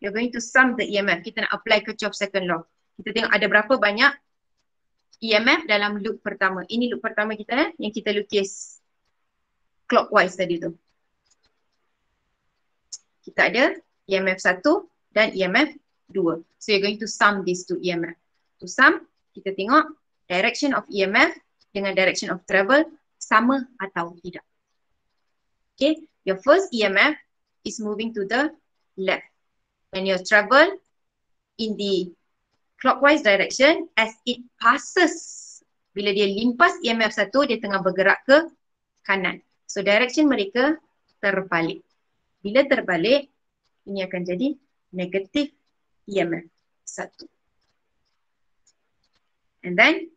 S1: you're going to sum the EMF. Kita nak apply Kirchhoff's second law. Kita tengok ada berapa banyak EMF dalam loop pertama. Ini loop pertama kita yang kita lukis clockwise tadi tu. Kita ada EMF 1 dan EMF 2. So you're going to sum these two EMF. To sum, kita tengok direction of EMF dengan direction of travel sama atau tidak. Okay, your first EMF is moving to the left. When you travel in the clockwise direction, as it passes, bila dia limpas EMF 1, dia tengah bergerak ke kanan. So direction mereka terbalik. Bila terbalik, ini akan jadi negatif EMF 1. And then,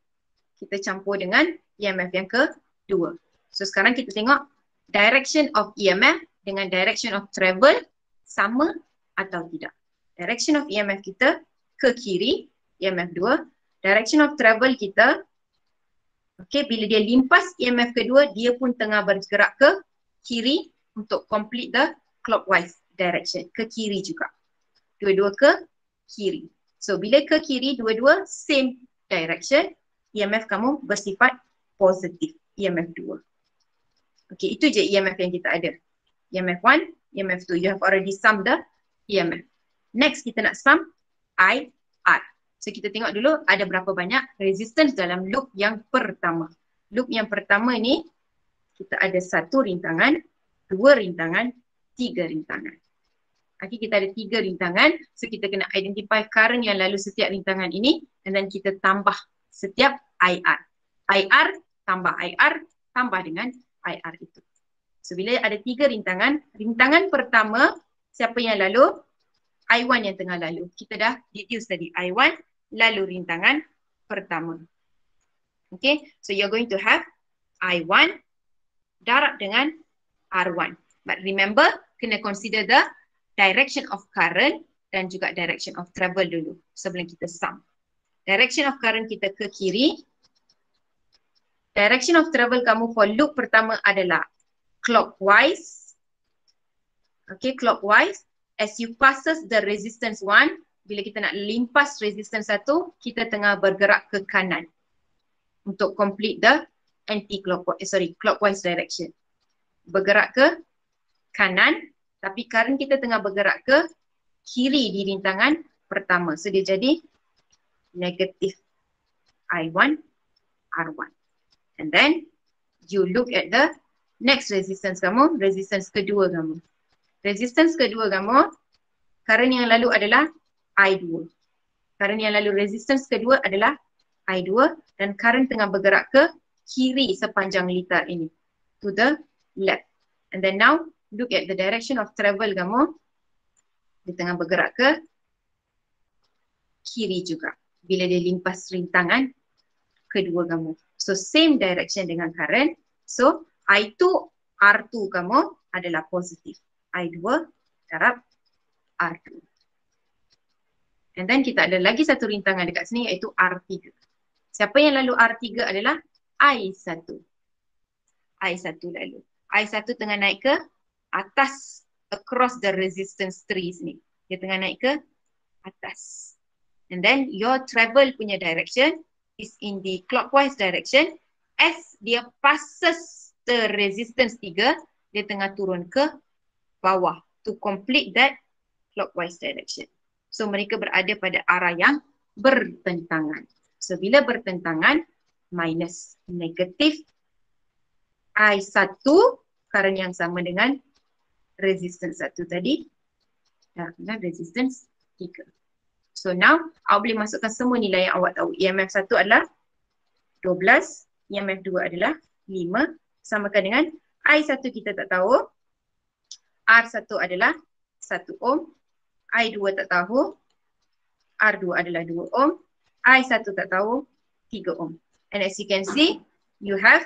S1: kita campur dengan EMF yang kedua. So sekarang kita tengok direction of EMF dengan direction of travel sama atau tidak. Direction of EMF kita ke kiri, EMF 2. Direction of travel kita, okay, bila dia limpas EMF kedua, dia pun tengah bergerak ke kiri untuk complete the clockwise direction. Ke kiri juga. Dua-dua ke kiri. So bila ke kiri, dua-dua same direction, EMF kamu bersifat positif, EMF 2. Okay, itu je EMF yang kita ada. EMF 1, EMF 2. You have already summed the EMF. Next, kita nak sum IR. So kita tengok dulu ada berapa banyak resistance dalam loop yang pertama. Loop yang pertama ni, kita ada 1 rintangan, 2 rintangan, 3 rintangan. Okay, kita ada 3 rintangan. So kita kena identify current yang lalu setiap rintangan ini, and then kita tambah setiap IR. IR tambah IR tambah dengan IR itu. So bila ada 3 rintangan, rintangan pertama siapa yang lalu? I1 yang tengah lalu. Kita dah deduce tadi I1 lalu rintangan pertama. Okay, so you're going to have I1 darab dengan R1. But remember, kena consider the direction of current dan juga direction of travel dulu sebelum kita sum. Direction of current kita ke kiri. Direction of travel kamu for loop pertama adalah clockwise. Okay, clockwise. As you passes the resistance 1, bila kita nak limpas resistance 1, kita tengah bergerak ke kanan untuk complete the clockwise direction. Bergerak ke kanan, tapi current kita tengah bergerak ke kiri di rintangan pertama. So dia jadi negatif I1 R1. And then you look at the next resistance kamu, resistance kedua kamu. Resistance kedua kamu, current yang lalu adalah I2. Current yang lalu resistance kedua adalah I2 dan current tengah bergerak ke kiri sepanjang litar ini. To the left. And then now look at the direction of travel kamu. Dia tengah bergerak ke kiri juga. Bila dia limpas rintangan kedua kamu. So same direction dengan current. So I2 R2 kamu adalah positif. I2 darab R2. And then kita ada lagi satu rintangan dekat sini iaitu R3. Siapa yang lalu R3 adalah I1. I1 lalu. I1 tengah naik ke atas across the resistance trees ni. Dia tengah naik ke atas. And then your travel punya direction is in the clockwise direction. As dia passes the resistance 3, dia tengah turun ke bawah to complete that clockwise direction. So mereka berada pada arah yang bertentangan. So bila bertentangan, minus negatif I1 current yang sama dengan resistance 1 tadi dan resistance 3. So now awak boleh masukkan semua nilai yang awak tahu. EMF 1 adalah 12, EMF 2 adalah 5, samakan dengan I1 kita tak tahu, R1 adalah 1 ohm, I2 tak tahu, R2 adalah 2 ohm, I1 tak tahu, 3 ohm. And as you can see, you have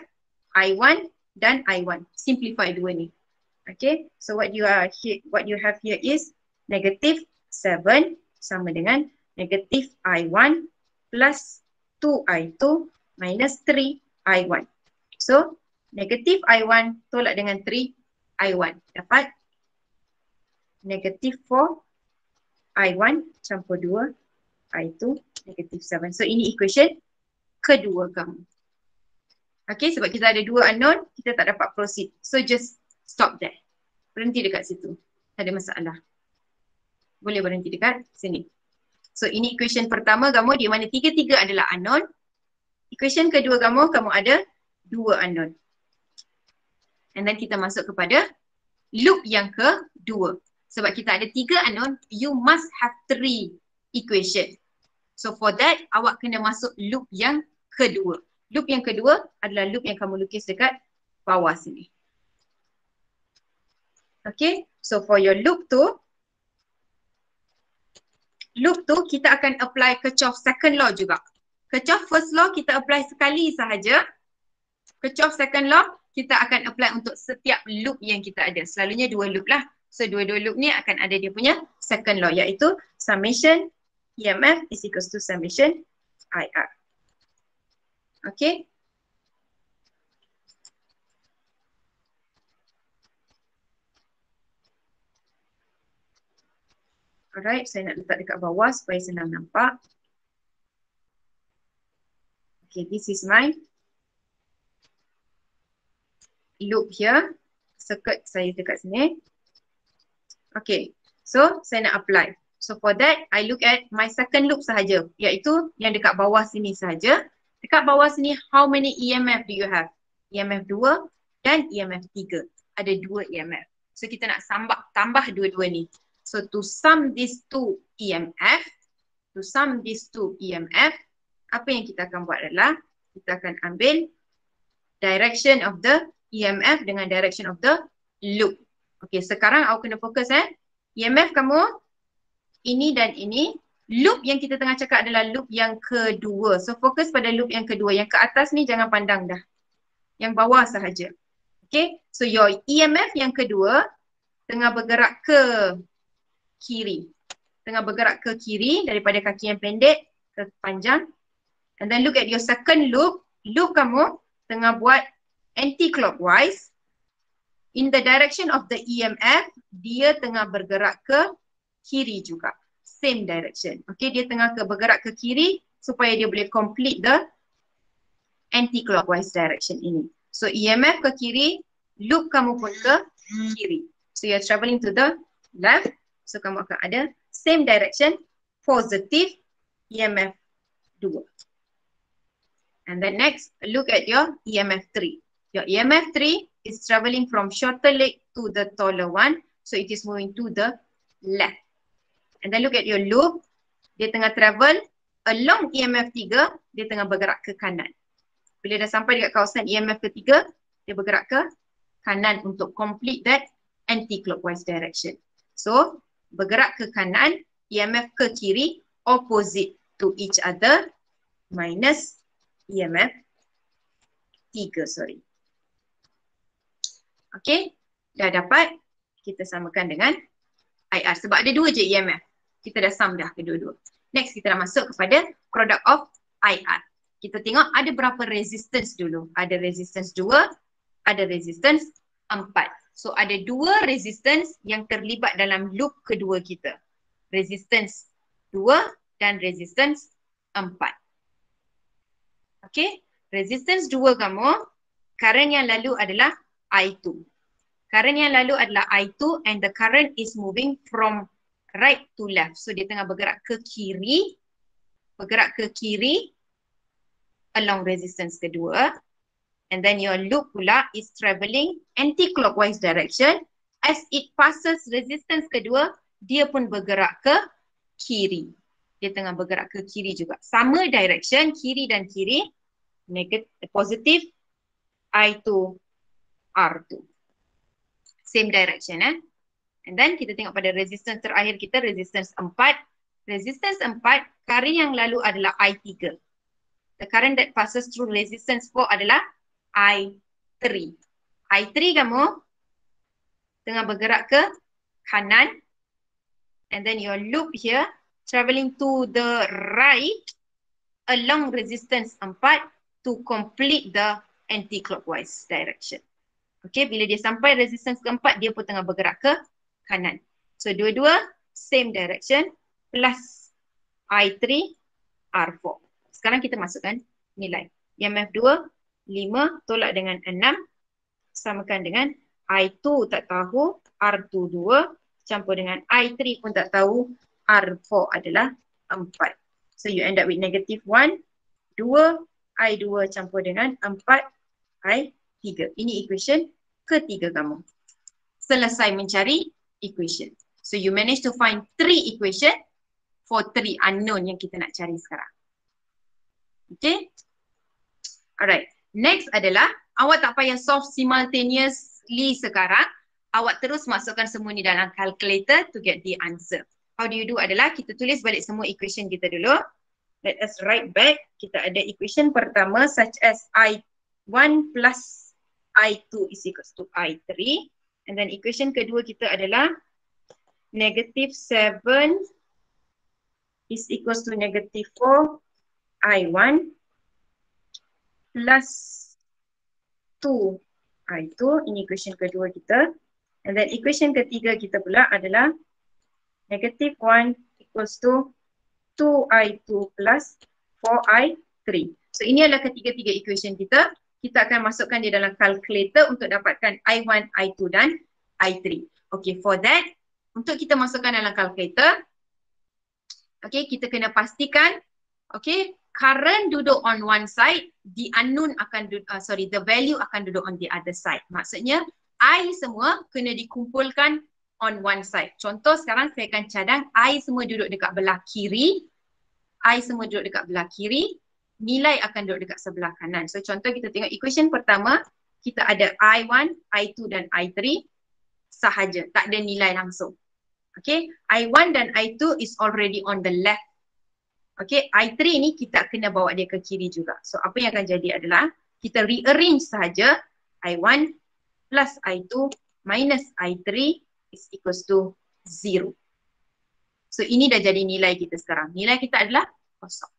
S1: I1 dan I1. Simplify dua ni. Okay, so what you have here is negative 7 sama dengan negatif I1 plus 2I2 minus 3I1. So Negatif I1 tolak dengan 3 I1. Dapat negatif 4 I1 campur 2 I2 negatif 7. So ini equation kedua kamu. Okay, sebab kita ada 2 unknown, kita tak dapat proceed. So just stop there. Berhenti dekat situ. Tak ada masalah. Boleh berhenti dekat sini. So ini equation pertama kamu di mana 3 adalah unknown. Equation kedua kamu ada 2 unknown. And then kita masuk kepada loop yang kedua. Sebab kita ada 3 unknown, you must have 3 equation. So for that, awak kena masuk loop yang kedua. Loop yang kedua adalah loop yang kamu lukis dekat bawah sini. Okay, so for your loop tu kita akan apply Kirchhoff second law juga. Kirchhoff first law kita apply sekali sahaja. Kirchhoff second law kita akan apply untuk setiap loop yang kita ada. Selalunya 2 loop lah. So dua-dua loop ni akan ada dia punya second law, iaitu summation EMF is equals to summation IR. Okay. Alright, saya nak letak dekat bawah supaya senang nampak. Okay, this is my loop here. Circuit saya dekat sini. Okay, so saya nak apply. So for that, I look at my second loop sahaja, iaitu yang dekat bawah sini sahaja. Dekat bawah sini, how many EMF do you have? EMF 2 dan EMF 3. Ada 2 EMF. So kita nak tambah dua-dua ni. So to sum these 2 EMF, apa yang kita akan buat adalah kita akan ambil direction of the EMF dengan direction of the loop. Okay, sekarang awak kena fokus EMF kamu ini dan ini. Loop yang kita tengah cakap adalah loop yang kedua. So fokus pada loop yang kedua. Yang ke atas ni jangan pandang dah. Yang bawah sahaja. Okay, so your EMF yang kedua tengah bergerak ke kiri. Tengah bergerak ke kiri daripada kaki yang pendek ke panjang. And then look at your second loop. Loop kamu tengah buat anti-clockwise. In the direction of the EMF, dia tengah bergerak ke kiri juga. Same direction. Okay, dia tengah bergerak ke kiri supaya dia boleh complete the anti-clockwise direction ini. So EMF ke kiri, loop kamu pun ke kiri. So you're travelling to the left. So kamu akan ada same direction, positive EMF 2. And then next, look at your EMF 3. Your EMF 3 is travelling from shorter leg to the taller one. So it is moving to the left. And then look at your loop. Dia tengah travel along EMF 3, dia tengah bergerak ke kanan. Bila dah sampai dekat kawasan EMF ketiga, dia bergerak ke kanan untuk complete that anti-clockwise direction. So, bergerak ke kanan, EMF ke kiri, opposite to each other, minus EMF 3, sorry. Okay, dah dapat. Kita samakan dengan IR. Sebab ada 2 je EMF. Kita dah sum dah kedua-dua. Next, kita dah masuk kepada product of IR. Kita tengok ada berapa resistance dulu. Ada resistance 2, ada resistance 4. So ada 2 resistance yang terlibat dalam loop kedua kita. Resistance 2 dan resistance 4. Okay, resistance 2 kamu, current yang lalu adalah I2. Current yang lalu adalah I2 and the current is moving from right to left. So dia tengah bergerak ke kiri. Bergerak ke kiri along resistance kedua. And then your loop pula is travelling anti-clockwise direction. As it passes resistance kedua, dia pun bergerak ke kiri. Dia tengah bergerak ke kiri juga. Sama direction, kiri dan kiri. Negative, positive, I2, R2. Same direction And then kita tengok pada resistance terakhir kita, resistance 4. Resistance 4, current yang lalu adalah I3. The current that passes through resistance 4 adalah I3. I3 kamu tengah bergerak ke kanan. And then your loop here travelling to the right along resistance 4 to complete the anti-clockwise direction. Okay, bila dia sampai resistance keempat, dia pun tengah bergerak ke kanan. So, dua-dua same direction plus I3 R4. Sekarang kita masukkan nilai. EMF 2, 5 tolak dengan 6 samakan dengan I2 tak tahu, R2 2 campur dengan I3 pun tak tahu, R4 adalah 4. So you end up with negative 1, 2, I2 campur dengan 4, I3. Ini equation ketiga kamu. Selesai mencari equation. So you manage to find 3 equation for 3 unknown yang kita nak cari sekarang. Okay. Alright. Next adalah awak tak payah solve simultaneously sekarang. Awak terus masukkan semua ni dalam calculator to get the answer. How do you do adalah kita tulis balik semua equation kita dulu. Let us write back. Kita ada equation pertama such as I1 plus I2 is equals to I3. And then equation kedua kita adalah negative 7 is equals to negative 4 I1 plus 2 I2. Ini equation kedua kita. And then equation ketiga kita pula adalah negative 1 equals to 2I2 plus 4I3. So ini adalah ketiga-tiga equation kita. Kita akan masukkan dia dalam calculator untuk dapatkan I1, I2 dan I3. Okay, for that, untuk kita masukkan dalam calculator, okay, kita kena pastikan, okay, current duduk on one side, the unknown akan the value akan duduk on the other side. Maksudnya, I semua kena dikumpulkan on one side. Contoh sekarang saya akan cadang I semua duduk dekat belah kiri. I semua duduk dekat belah kiri. Nilai akan duduk dekat sebelah kanan. So contoh kita tengok equation pertama. Kita ada I1, I2 dan I3 sahaja. Tak ada nilai langsung. Okay. I1 dan I2 is already on the left. Okay. I3 ni kita kena bawa dia ke kiri juga. So apa yang akan jadi adalah kita rearrange sahaja I1 plus I2 minus I3 is equals to 0. So ini dah jadi nilai kita sekarang. Nilai kita adalah kosong.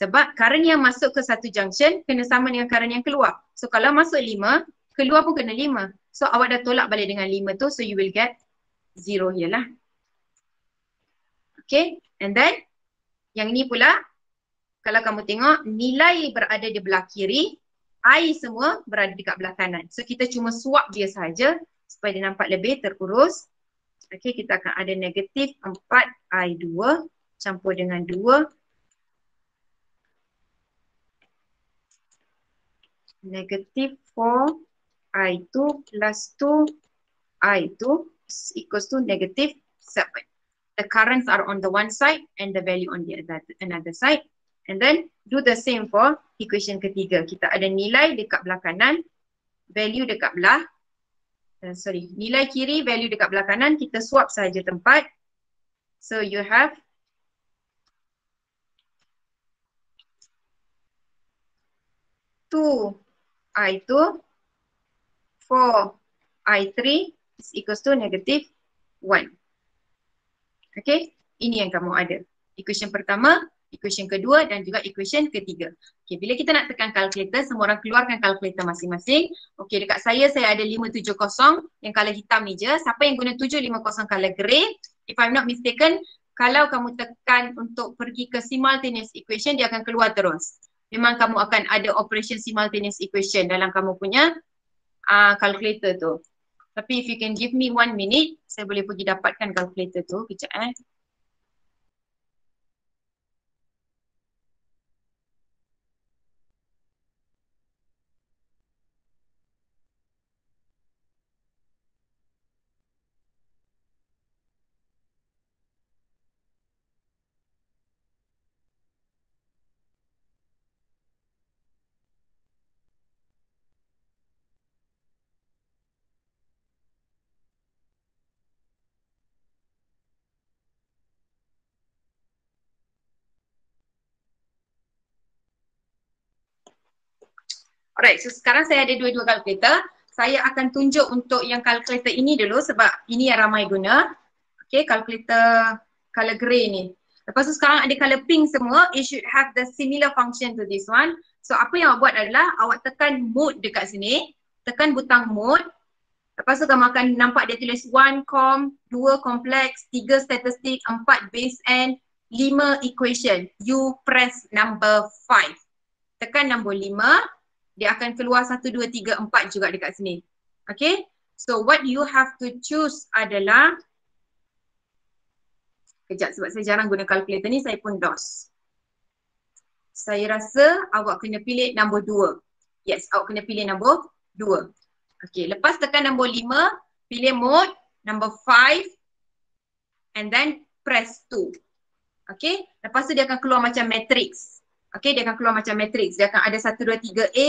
S1: Sebab current yang masuk ke satu junction kena sama dengan current yang keluar. So kalau masuk 5, keluar pun kena 5. So awak dah tolak balik dengan 5 tu, so you will get 0 here lah. Okay, and then yang ni pula, kalau kamu tengok nilai berada di belah kiri, I semua berada dekat belah kanan. So kita cuma swap dia saja supaya dia nampak lebih terurus. Okay, kita akan ada negatif 4I2 campur dengan 2. Negatif 4I2 plus 2I2 is equals to negative 7. The currents are on the one side and the value on the another side. And then do the same for equation ketiga. Kita ada nilai dekat belah kanan, value dekat belah, nilai kiri, value dekat belah kanan, kita swap saja tempat. So you have two I2, 4I3 is equals to negative 1. Okay, ini yang kamu ada. Equation pertama, equation kedua dan juga equation ketiga. Okay, bila kita nak tekan calculator, semua orang keluarkan calculator masing-masing. Okay, dekat saya ada 570 yang color hitam ni je. Siapa yang guna 750 color grey? If I'm not mistaken, kalau kamu tekan untuk pergi ke simultaneous equation, dia akan keluar terus. Memang kamu akan ada operation simultaneous equation dalam kamu punya calculator tu. Tapi if you can give me 1 minute, saya boleh pergi dapatkan calculator tu. Kejap Alright, so sekarang saya ada dua-dua calculator. Saya akan tunjuk untuk yang calculator ini dulu sebab ini yang ramai guna. Okay, calculator color grey ni. Lepas tu sekarang ada color pink semua. It should have the similar function to this one. So apa yang awak buat adalah awak tekan mode dekat sini, tekan butang mode. Lepas tu kamu akan nampak dia tulis 1 com, 2 complex, 3 statistik, 4 base N, 5 equation. You press number 5. Tekan nombor 5, dia akan keluar 1, 2, 3, 4 juga dekat sini. Okay, so what you have to choose adalah, kejap sebab saya jarang guna kalkulator ni, saya pun DOS. Saya rasa awak kena pilih nombor 2. Yes, awak kena pilih nombor 2. Okay, lepas tekan nombor 5, pilih mode, nombor 5 and then press 2. Okay, lepas tu dia akan keluar macam matrix. Okay, dia akan keluar macam matrix. Dia akan ada 1, 2, 3 A,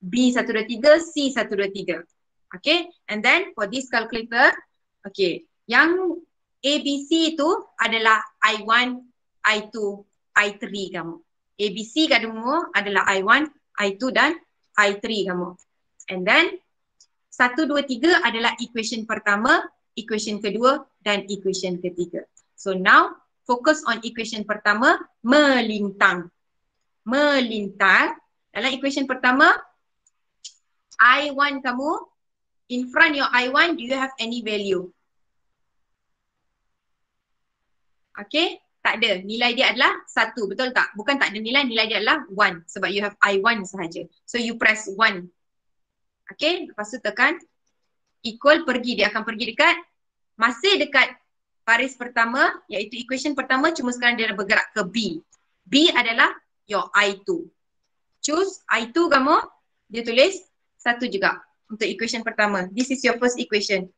S1: B 1, 2, 3, C 1, 2, 3. Okay, and then for this calculator, okay, yang ABC itu adalah I1, I2, I3 kamu. ABC kamu adalah I1, I2 dan I3 kamu. And then 1, 2, 3 adalah equation pertama, equation kedua dan equation ketiga. So now focus on equation pertama, melintang. Melintang. Dalam equation pertama, I1 kamu, in front your I1, do you have any value? Okay, tak ada. Nilai dia adalah 1, betul tak? Bukan tak ada nilai, nilai dia adalah 1 sebab you have I1 sahaja. So you press 1. Okay, lepas tu tekan equal, pergi. Dia akan pergi dekat, masih dekat baris pertama, iaitu equation pertama, cuma sekarang dia bergerak ke B. B adalah your I2. Choose I2 kamu, dia tulis 1 juga untuk equation pertama. This is your first equation.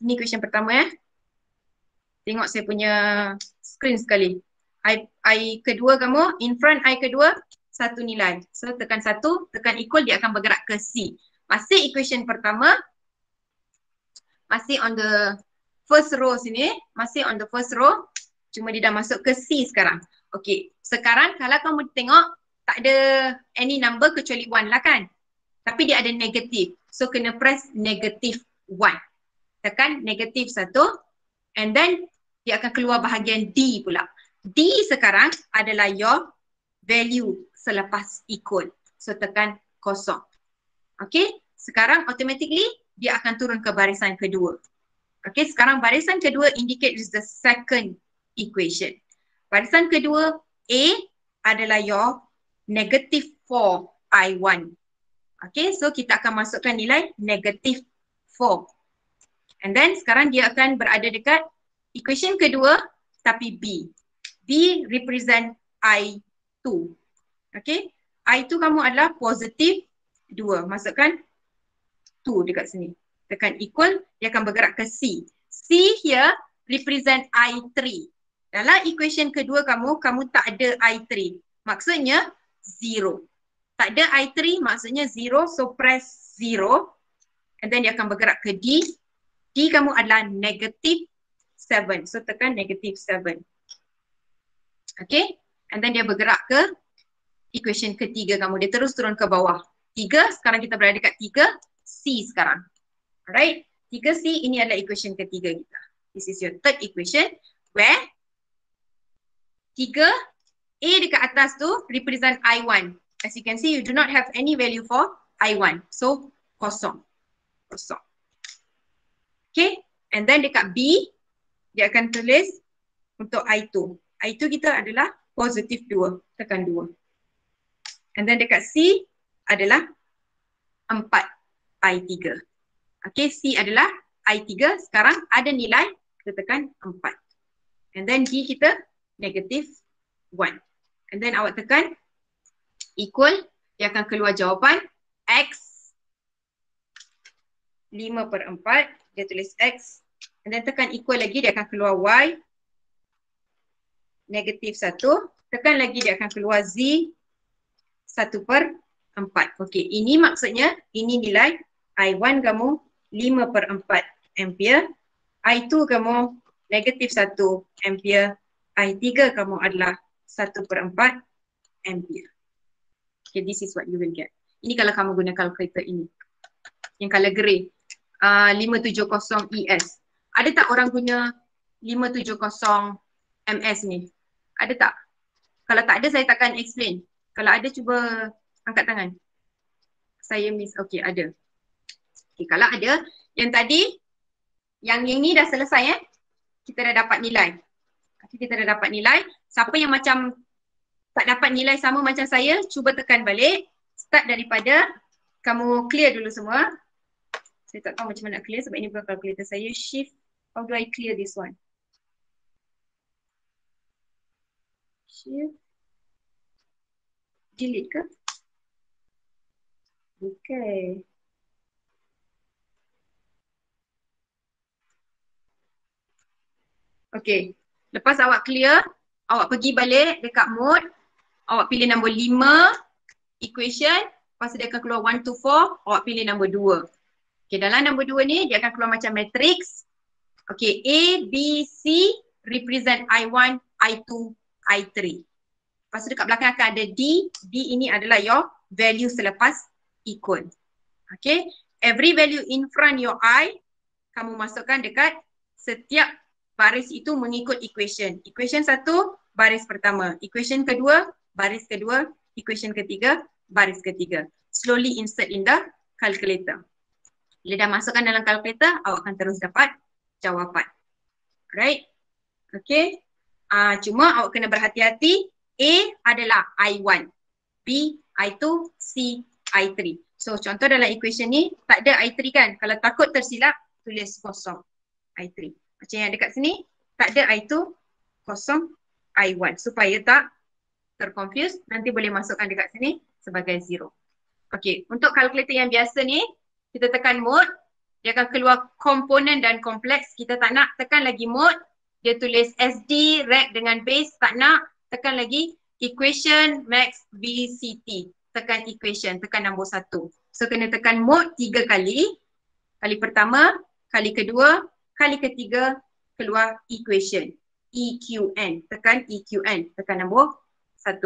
S1: Ini equation pertama ya. Tengok saya punya screen sekali. I kedua kamu, in front I kedua, 1 nilai. So tekan 1, tekan equal, dia akan bergerak ke C. Masih equation pertama, masih on the first row sini, masih on the first row, cuma dia dah masuk ke C sekarang. Okay, sekarang kalau kamu tengok tak ada any number kecuali 1 lah kan. Tapi dia ada negatif, so kena press negative 1. Tekan negatif 1 and then dia akan keluar bahagian D pula. D sekarang adalah your value selepas equal. So tekan kosong. Okay, sekarang automatically dia akan turun ke barisan kedua. Okay, sekarang barisan kedua indicate is the second equation. Barisan kedua A adalah your negative 4 I1. Okay, so kita akan masukkan nilai negative 4. And then sekarang dia akan berada dekat equation kedua tapi B. B represent I2. Okay, I2 kamu adalah positive 2. Masukkan 2 dekat sini. Tekan equal, dia akan bergerak ke C. C here represent I3. Dalam equation kedua kamu, kamu tak ada I3. Maksudnya 0. Tak ada I3 maksudnya 0, so press 0. And then dia akan bergerak ke D. D kamu adalah negative 7. So tekan negative 7. Okay. And then dia bergerak ke equation ketiga kamu. Dia terus turun ke bawah. 3, sekarang kita berada dekat 3, C sekarang. Alright. 3C ini adalah equation ketiga kita. This is your third equation where 3, A dekat atas tu represent I1. As you can see, you do not have any value for I1. So, kosong. Kosong. Okay. And then dekat B, dia akan tulis untuk I2. I2 kita adalah positive 2. Tekan 2. And then dekat C adalah 4 I3. Okay, C adalah I3. Sekarang ada nilai, kita tekan 4. And then D kita negative 1. And then awak tekan equal, dia akan keluar jawapan X 5/4. Dia tulis X. And then tekan equal lagi, dia akan keluar Y negative 1. Tekan lagi, dia akan keluar Z 1/4. Okey, ini maksudnya ini nilai I1 kamu 5/4 ampere, I2 kamu negatif 1 ampere, I3 kamu adalah 1/4 ampere. Okay, this is what you will get. Ini kalau kamu guna calculator ini. Yang color grey. 570 ES. Ada tak orang guna 570 MS ni? Ada tak? Kalau tak ada, saya takkan explain. Kalau ada, cuba Angkat tangan. Saya miss. Okay, ada. Okay, kalau ada, yang tadi, yang ni dah selesai kita dah dapat nilai. Okay, kita dah dapat nilai. Siapa yang macam tak dapat nilai sama macam saya, cuba tekan balik. Start daripada kamu clear dulu semua. Saya tak tahu macam mana nak clear sebab ini bukan calculator saya. Shift. How do I clear this one? Shift. Delete ke? Okay. Okay. Lepas awak clear, awak pergi balik dekat mode. Awak pilih nombor 5, equation. Lepas tu dia akan keluar 1 to 4, awak pilih nombor 2. Okay, dalam nombor 2 ni dia akan keluar macam matrix. Okay, A, B, C represent I1, I2, I3. Lepas tu dekat belakang akan ada D. D ini adalah your value selepas equal. Okay, every value in front your I, kamu masukkan dekat setiap baris itu mengikut equation. Equation 1, baris pertama. Equation kedua, baris kedua. Equation ketiga, baris ketiga. Slowly insert in the calculator. Bila dah masukkan dalam calculator, awak akan terus dapat jawapan. Right? Okay. Cuma awak kena berhati-hati. A adalah I1. B, I2, C, I3. So contoh dalam equation ni, tak ada I3 kan? Kalau takut tersilap, tulis kosong I3. Macam yang dekat sini, tak ada I2, kosong I1. Supaya tak terconfuse, nanti boleh masukkan dekat sini sebagai 0. Okay, untuk kalkulator yang biasa ni, kita tekan mode, dia akan keluar komponen dan kompleks. Kita tak nak tekan lagi mode, dia tulis SD, rect dengan base, tak nak. Tekan lagi equation, max, VCT. Tekan equation, tekan nombor 1. So kena tekan mode 3 kali. Kali pertama, kali kedua, kali ketiga, keluar equation. EQN, tekan EQN, tekan nombor 1.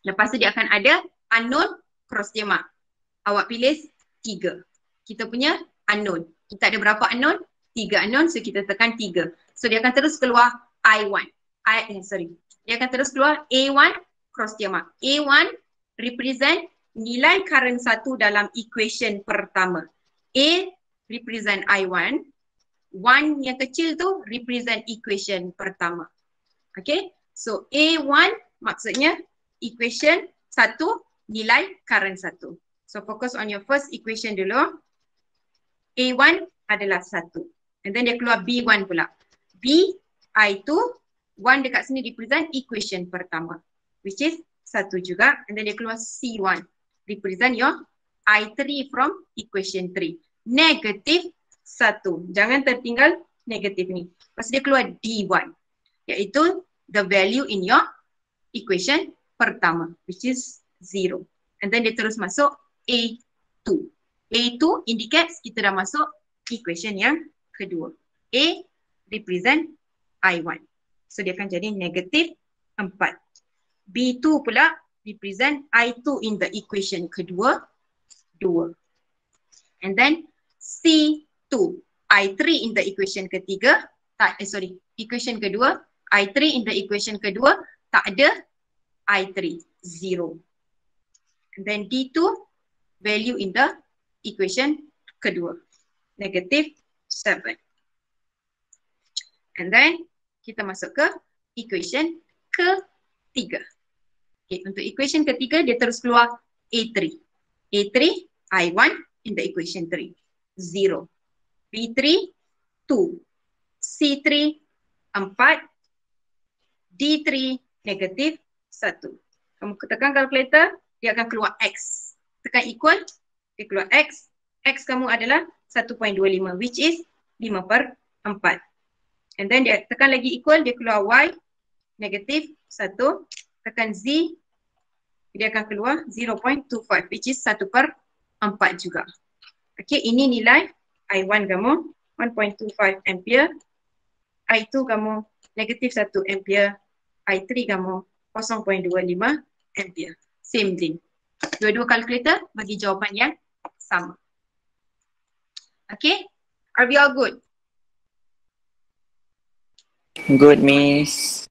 S1: Lepas tu dia akan ada unknown, cross dia mark. Awak pilih 3. Kita punya unknown. Kita ada berapa unknown? 3 unknown, so kita tekan 3. So dia akan terus keluar I1. Dia akan terus keluar A1, cross dia mark. A1 represent nilai current 1 dalam equation pertama. A represent I1. 1 yang kecil tu represent equation pertama. Okay, so A1 maksudnya equation 1 nilai current 1. So focus on your first equation dulu. A1 adalah 1. And then dia keluar B1 pula. B, I2, 1 dekat sini represent equation pertama. Which is 1 juga. And then dia keluar C1. Represent your I3 from equation 3. Negative 1. Jangan tertinggal negatif ni. Lepas dia keluar D1. Iaitu the value in your equation pertama. Which is 0. And then dia terus masuk A2. A2 indicates kita dah masuk equation yang kedua. A represent I1. So dia akan jadi negatif 4. B2 pula represent I2 in the equation kedua, 2. And then C2, I3 in the equation ketiga, equation kedua, I3 in the equation kedua, tak ada I3, 0. And then D2, value in the equation kedua, negative 7. And then kita masuk ke equation ketiga. Okay, untuk equation ketiga dia terus keluar A3. A3, I1 in the equation 3, 0. B3, 2. C3, 4. D3, negative 1. Kamu tekan calculator, dia akan keluar X. Tekan equal, dia keluar X. X kamu adalah 1.25, which is 5/4. And then dia tekan lagi equal, dia keluar Y, negatif 1. Tekan Z, dia akan keluar 0.25, which is 1/4 juga. Okay, ini nilai I1 kamu 1.25 ampere, I2 kamu negatif 1 ampere, I3 kamu 0.25 ampere. Same thing. Dua-dua calculator bagi jawapan yang sama. Okay, are we all good?
S2: Good, Miss.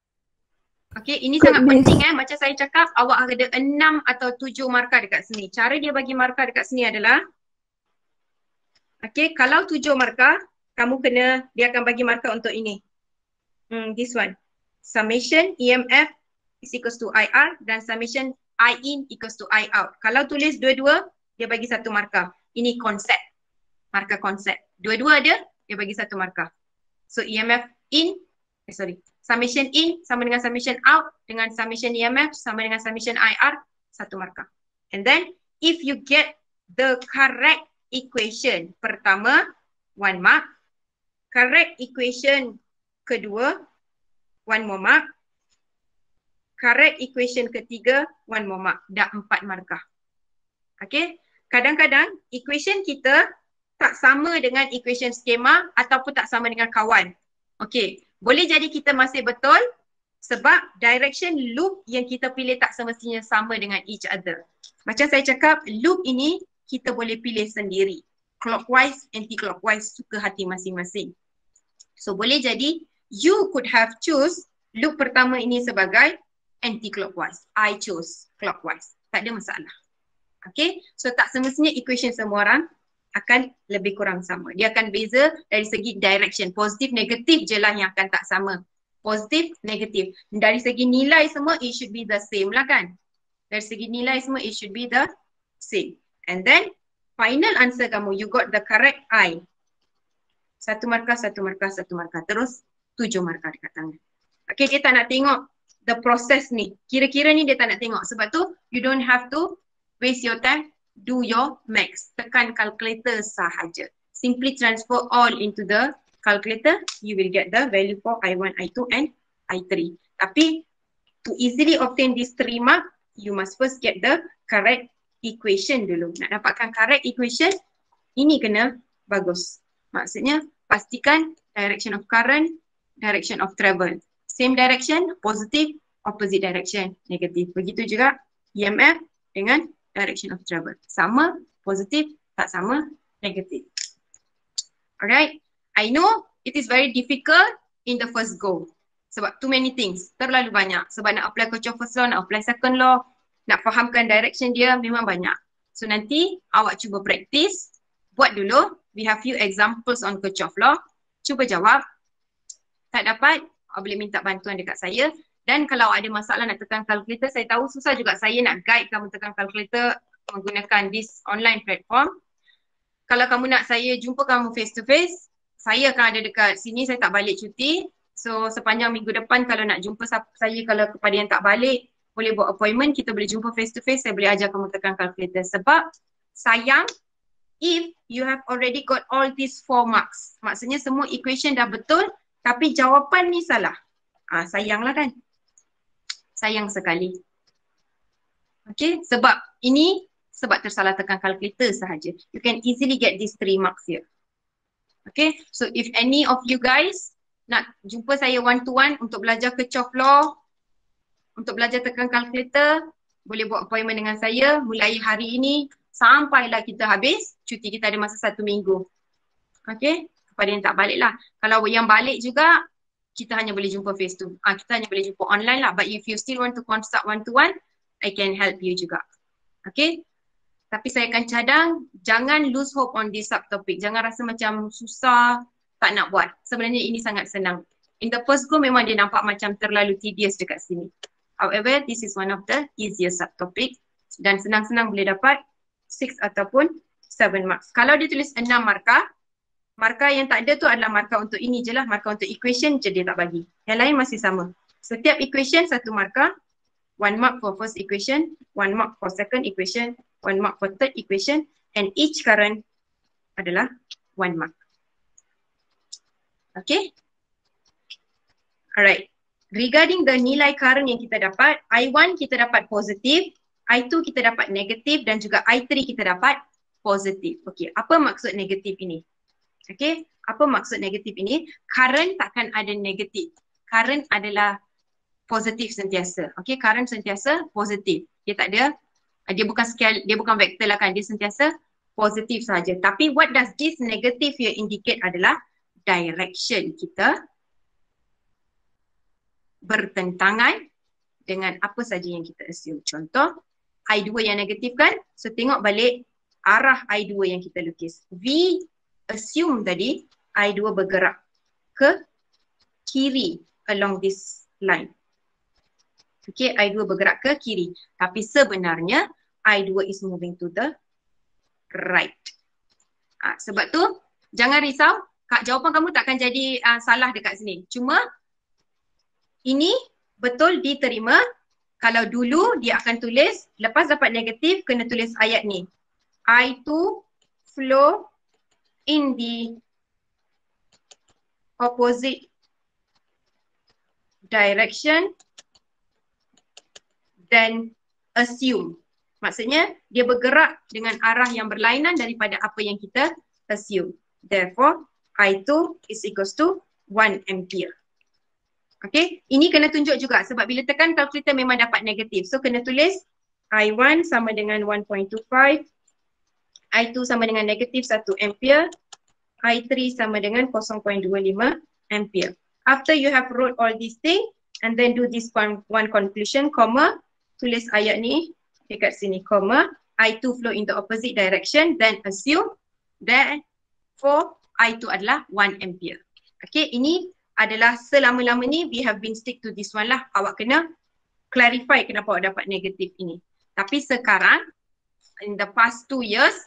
S1: Okay, ini sangat
S3: Miss.
S1: penting macam saya cakap, awak ada 6 atau 7 markah dekat sini. Cara dia bagi markah dekat sini adalah, okay, kalau 7 markah, dia akan bagi markah untuk ini. This one. Summation EMF is equals to IR dan summation I in equals to I out. Kalau tulis dua-dua, dia bagi satu markah. Ini konsep. Markah konsep. Dua-dua ada, dia bagi satu markah. So EMF in, summation in sama dengan summation out dengan summation EMF sama dengan summation IR, satu markah. And then if you get the correct equation pertama, 1 mark. Correct equation kedua, 1 more mark. Correct equation ketiga, 1 more mark. Dah 4 markah. Okay. Kadang-kadang equation kita tak sama dengan equation skema ataupun tak sama dengan kawan. Okay. Boleh jadi kita masih betul sebab direction loop yang kita pilih tak semestinya sama dengan each other. Macam saya cakap, loop ini kita boleh pilih sendiri. Clockwise, anti-clockwise, suka hati masing-masing. So boleh jadi you could have choose loop pertama ini sebagai anti-clockwise. I choose clockwise. Tak ada masalah. Okay, so tak semestinya equation semua orang akan lebih kurang sama. Dia akan beza dari segi direction. Positif, negatif je lah yang akan tak sama. Positif, negatif. Dari segi nilai semua, it should be the same lah kan. Dari segi nilai semua, it should be the same. And then, final answer kamu, you got the correct I. 1 markah, 1 markah, 1 markah. Terus 7 markah dekat tangan. Okay, dia tak nak tengok the process ni. Kira-kira ni dia tak nak tengok. Sebab tu, you don't have to waste your time, do your max. Tekan calculator sahaja. Simply transfer all into the calculator, you will get the value for I1, I2 and I3. Tapi, to easily obtain these 3 mark, you must first get the correct equation dulu. Nak dapatkan correct equation, ini kena bagus. Maksudnya, pastikan direction of current, direction of travel. Same direction, positive, opposite direction, negative. Begitu juga EMF dengan direction of travel. Sama, positif, tak sama, negatif. Alright, I know it is very difficult in the first go. Sebab too many things, terlalu banyak. Sebab nak apply Kirchhoff first law, nak apply second law, nak fahamkan direction dia memang banyak. So nanti awak cuba practice, buat dulu. We have few examples on Kirchhoff law. Cuba jawab. Tak dapat, awak boleh minta bantuan dekat saya. Dan kalau ada masalah nak tekan calculator, saya tahu susah juga saya nak guide kamu tekan calculator menggunakan this online platform. Kalau kamu nak saya jumpa kamu face to face, saya akan ada dekat sini, saya tak balik cuti. So sepanjang minggu depan kalau nak jumpa saya, kalau kepada yang tak balik, boleh buat appointment, kita boleh jumpa face to face, saya boleh ajar kamu tekan calculator. Sebab sayang, if you have already got all these 4 marks, maksudnya semua equation dah betul, tapi jawapan ni salah. Sayanglah kan? Sayang sekali. Okay, sebab tersalah tekan calculator sahaja. You can easily get these 3 marks here. Okay, so if any of you guys nak jumpa saya one to one untuk belajar Kirchhoff law, untuk belajar tekan calculator, boleh buat appointment dengan saya mulai hari ini sampailah kita habis. Cuti kita ada masa 1 minggu. Okay, kepada yang tak balik lah. Kalau yang balik juga, kita hanya boleh jumpa face to, kita hanya boleh jumpa online lah. But if you still want to consult one to one, I can help you juga. Okay. Tapi saya akan cadang, jangan lose hope on this subtopic. Jangan rasa macam susah, tak nak buat. Sebenarnya ini sangat senang. In the first go memang dia nampak macam terlalu tedious dekat sini. However, this is one of the easiest subtopic. Dan senang-senang boleh dapat 6 ataupun 7 marks. Kalau dia tulis 6 markah, markah yang tak ada tu adalah markah untuk ini je lah. Markah untuk equation je dia tak bagi. Yang lain masih sama. Setiap equation 1 markah. 1 mark for first equation, 1 mark for second equation, 1 mark for third equation, and each current adalah 1 mark. Okay? Alright. Regarding the nilai current yang kita dapat, I1 kita dapat positif, I2 kita dapat negatif, dan juga I3 kita dapat positif. Okay, apa maksud negatif ini? Okay, apa maksud negatif ini? Current takkan ada negatif. Current adalah positif sentiasa. Okay, current sentiasa positif. Dia tak ada, dia bukan scale, dia bukan vektor lah kan, dia sentiasa positif saja. Tapi what does this negative here indicate adalah direction kita bertentangan dengan apa saja yang kita assume. Contoh, I2 yang negatif kan? So tengok balik arah I2 yang kita lukis. V assume tadi I2 bergerak ke kiri along this line. Okay, I2 bergerak ke kiri. Tapi sebenarnya I2 is moving to the right. Sebab tu jangan risau, jawapan kamu takkan jadi salah dekat sini. Cuma ini betul diterima. Kalau dulu dia akan tulis, lepas dapat negatif kena tulis ayat ni. I2 flow in the opposite direction then assume. Maksudnya dia bergerak dengan arah yang berlainan daripada apa yang kita assume. Therefore, I2 is equals to 1 ampere. Okay, ini kena tunjuk juga sebab bila tekan kalkulator memang dapat negatif. So kena tulis I1 sama dengan 1.25, I2 sama dengan negatif 1 ampere, I3 sama dengan 0.25 ampere. After you have wrote all these things and then do this one conclusion, comma, tulis ayat ni dekat sini, comma, I2 flow in the opposite direction, then assume that for I2 adalah 1 ampere. Okay, ini adalah selama-lama ni we have been stick to this one lah. Awak kena clarify kenapa awak dapat negatif ini. Tapi sekarang, in the past 2 years,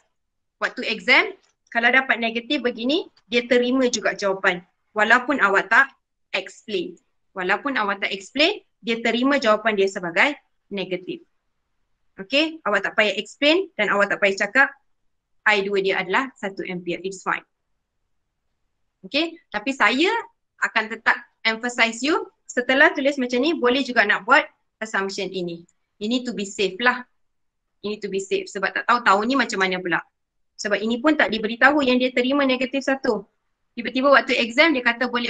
S1: waktu exam, kalau dapat negatif begini, dia terima juga jawapan. Walaupun awak tak explain. Walaupun awak tak explain, dia terima jawapan dia sebagai negatif. Okay, awak tak payah explain dan awak tak payah cakap I2 dia adalah 1 ampere. It's fine. Okay, tapi saya akan tetap emphasize you, setelah tulis macam ni, boleh juga nak buat assumption ini. Ini to be safe lah. Ini to be safe. Sebab tak tahu ni macam mana pula. Sebab ini pun tak diberitahu yang dia terima negatif 1. Tiba-tiba waktu exam dia kata boleh.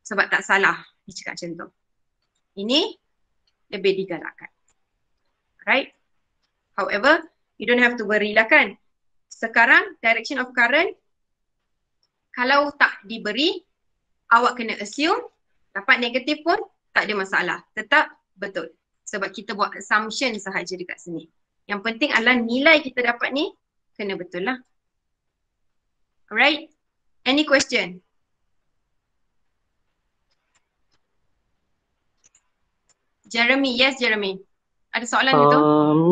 S1: Sebab tak salah. Dia cakap macam tu. Ini lebih digalakkan. Right? However, you don't have to worry lah kan. Sekarang, direction of current, kalau tak diberi, awak kena assume, dapat negatif pun tak ada masalah. Tetap betul. Sebab kita buat assumption sahaja dekat sini. Yang penting adalah nilai kita dapat ni, kena betul lah. Alright? Any question? Jeremy, yes Jeremy. Ada soalan itu?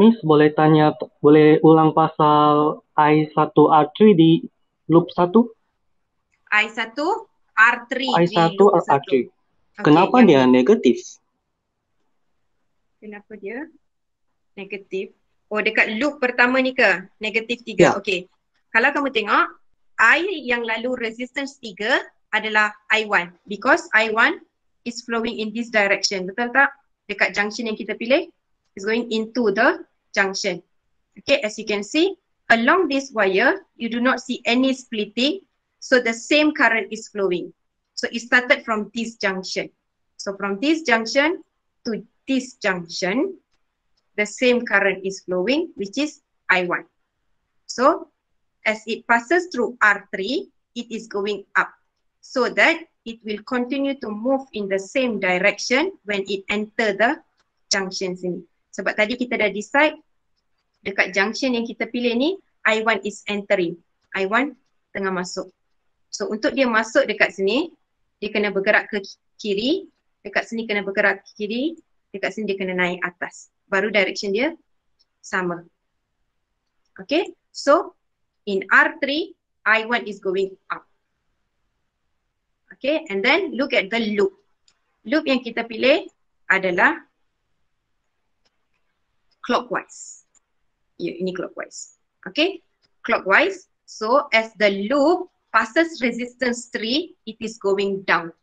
S3: Miss boleh tanya, boleh ulang pasal I1R3 di loop 1?
S1: I1 R3
S3: I1
S1: di loop 1.
S3: R3. Kenapa dia negatif?
S1: Kenapa dia negatif? Oh, dekat loop pertama ni ke? Negatif 3.
S3: Ya.
S1: Okey. Kalau kamu tengok, I yang lalu resistance 3 adalah I1. Because I1 is flowing in this direction. Betul tak? Dekat junction yang kita pilih, is going into the junction. Okay, as you can see, along this wire, you do not see any splitting. So the same current is flowing. So it started from this junction. So from this junction to this junction, the same current is flowing, which is I1. So as it passes through R3, it is going up so that it will continue to move in the same direction when it enter the junction sini. Sebab tadi kita dah decide dekat junction yang kita pilih ni, I1 is entering. I1 tengah masuk. So untuk dia masuk dekat sini, dia kena bergerak ke kiri, dekat sini kena bergerak ke kiri, dekat sini dia kena naik atas. Baru direction dia sama. Okay, so in R3, I1 is going up. Okay, and then look at the loop. Loop yang kita pilih adalah clockwise. Ya, ini clockwise. Okay, clockwise. So as the loop passes resistance 3, it is going down.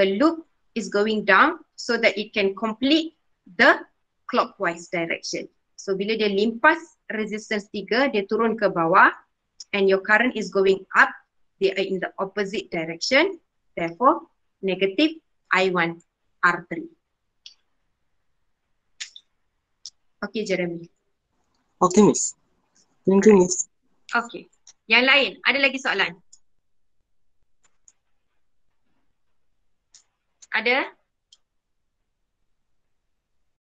S1: The loop is going down so that it can complete the clockwise direction. So bila dia limpas resistance 3, dia turun ke bawah and your current is going up, they are in the opposite direction. Therefore, negative I1 R3. Okay, Jeremy.
S3: Okay, Miss. Thank you, Miss.
S1: Okay. Yang lain, ada lagi soalan? Ada?